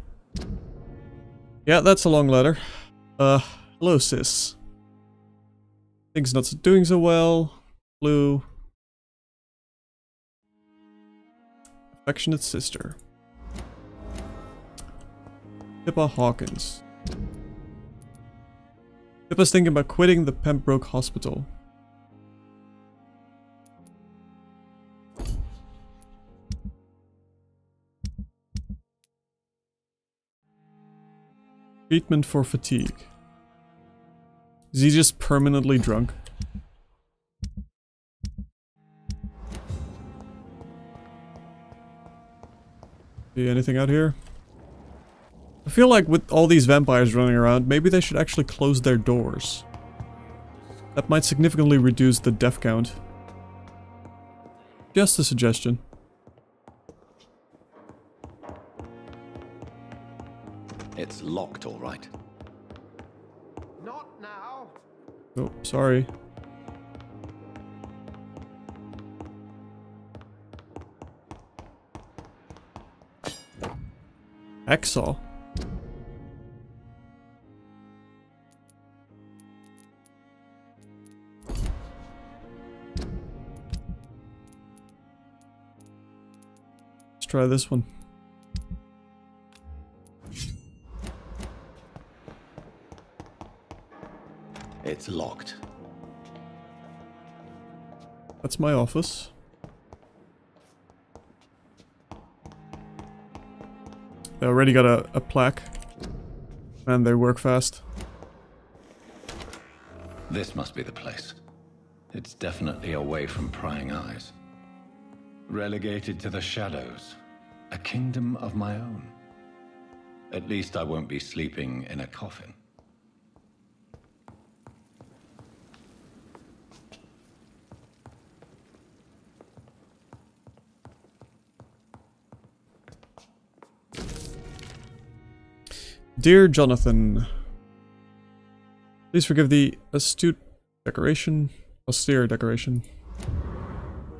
Yeah, that's a long letter. Hello sis. Things not doing so well. Flu. Affectionate sister. Pippa Hawkins. Pippa's thinking about quitting the Pembroke hospital. Treatment for fatigue. Is he just permanently drunk? See anything out here? I feel like with all these vampires running around, maybe they should actually close their doors. That might significantly reduce the death count. Just a suggestion. It's locked, all right. Not now. Oh, sorry. Hacksaw. Let's try this one. It's locked. That's my office. They already got a plaque. And they work fast. This must be the place. It's definitely away from prying eyes. Relegated to the shadows. A kingdom of my own. At least I won't be sleeping in a coffin. Dear Jonathan, please forgive the austere decoration.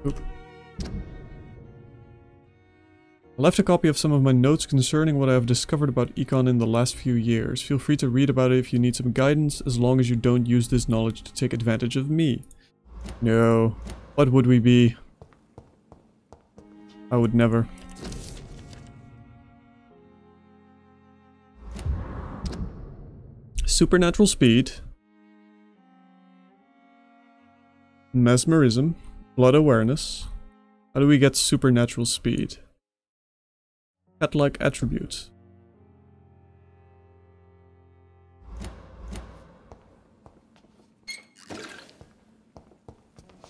Oop. I left a copy of some of my notes concerning what I have discovered about Econ in the last few years. Feel free to read about it if you need some guidance, as long as you don't use this knowledge to take advantage of me. No, what would we be? I would never. Supernatural speed, mesmerism, blood awareness. How do we get supernatural speed? Cat-like attributes.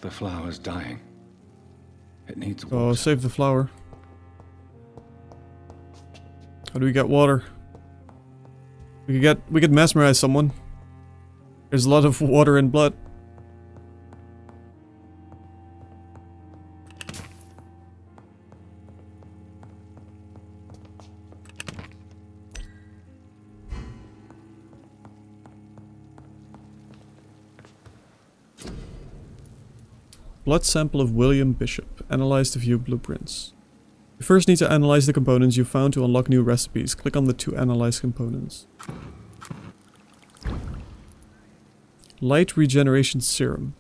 The flower's dying. It needs water. Oh, save the flower. How do we get water? We could mesmerize someone. There's a lot of water and blood. Blood sample of William Bishop. Analyze to view blueprints. You first need to analyze the components you found to unlock new recipes. Click on the to analyze components. Light regeneration serum.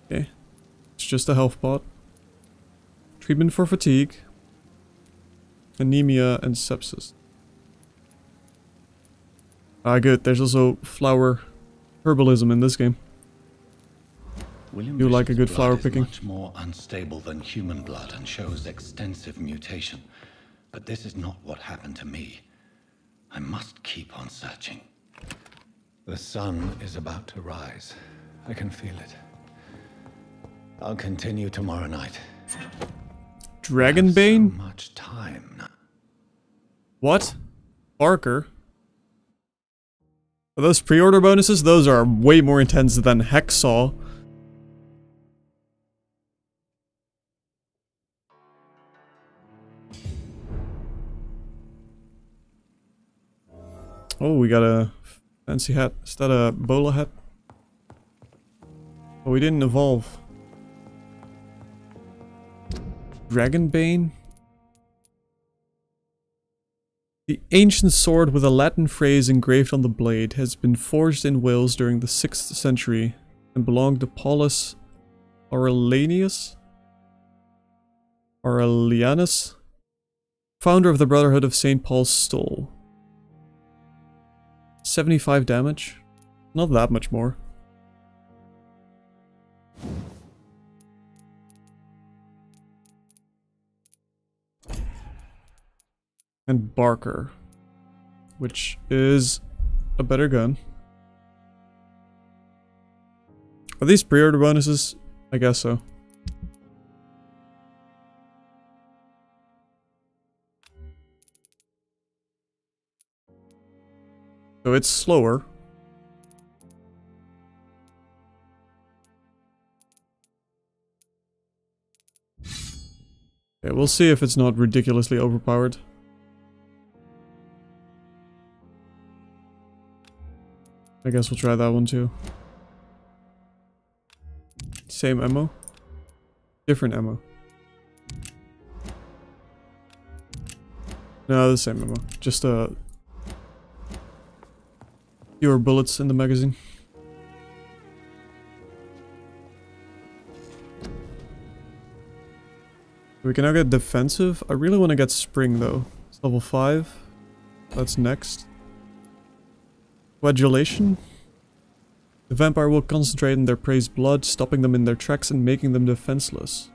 Okay. It's just a health pot. Treatment for fatigue. Anemia and sepsis. Ah, good. There's also flower herbalism in this game. William You like a good Bishop's flower blood is picking? much more unstable than human blood and shows extensive mutation. But this is not what happened to me. I must keep on searching. The sun is about to rise. I can feel it. I'll continue tomorrow night. Dragonbane? So much time now. What? Barker? Are those pre-order bonuses? Those are way more intense than Hacksaw. Oh, we got a fancy hat. Is that a bowler hat? Oh, we didn't evolve. Dragonbane? The ancient sword with a Latin phrase engraved on the blade has been forged in Wales during the 6th century and belonged to Paulus Aurelianus, founder of the Brotherhood of St. Paul's Stole. 75 damage? Not that much more. And Barker, which is a better gun. Are these pre-order bonuses? I guess so. So it's slower. Okay, we'll see if it's not ridiculously overpowered. I guess we'll try that one too. Same ammo. Different ammo. No, the same ammo. Just fewer bullets in the magazine. We can now get defensive. I really want to get spring though. It's level 5. That's next. Coagulation. The vampire will concentrate on their prey's blood, stopping them in their tracks and making them defenseless.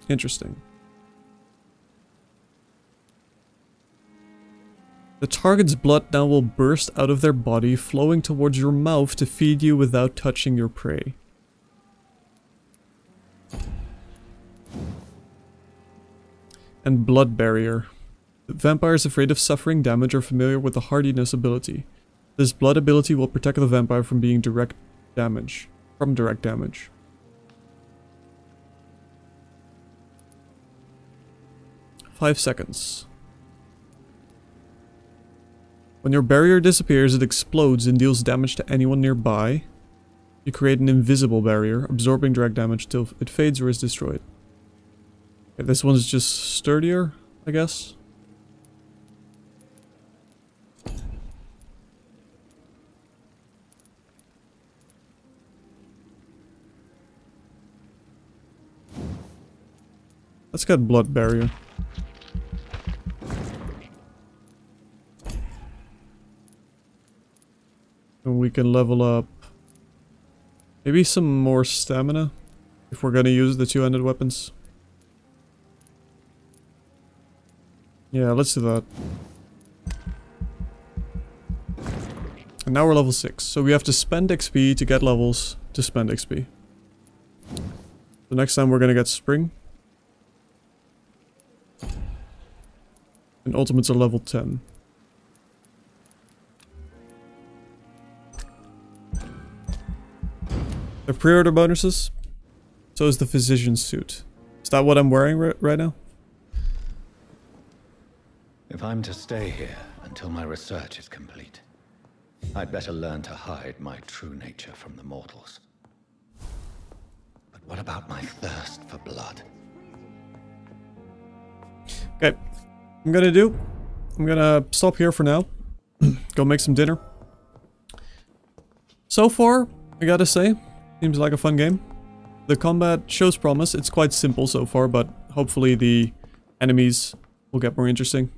Interesting. The target's blood now will burst out of their body, flowing towards your mouth to feed you without touching your prey. And Blood Barrier. The vampires afraid of suffering damage are familiar with the hardiness ability. This blood ability will protect the vampire from being direct damage. 5 seconds. When your barrier disappears, it explodes and deals damage to anyone nearby. You create an invisible barrier, absorbing direct damage till it fades or is destroyed. Okay, this one's just sturdier, I guess. Let's get Blood Barrier. And we can level up maybe some more stamina if we're gonna use the two-handed weapons. Yeah, let's do that. And now we're level 6, so we have to spend XP to get levels to spend XP. So next time we're gonna get Spring. And Ultimates are level 10. The pre-order bonuses. So is the physician's suit. Is that what I'm wearing right now? If I'm to stay here until my research is complete, I'd better learn to hide my true nature from the mortals. But what about my thirst for blood? Okay. I'm gonna stop here for now. Go make some dinner. So far, I gotta say, seems like a fun game. The combat shows promise. It's quite simple so far, but hopefully the enemies will get more interesting.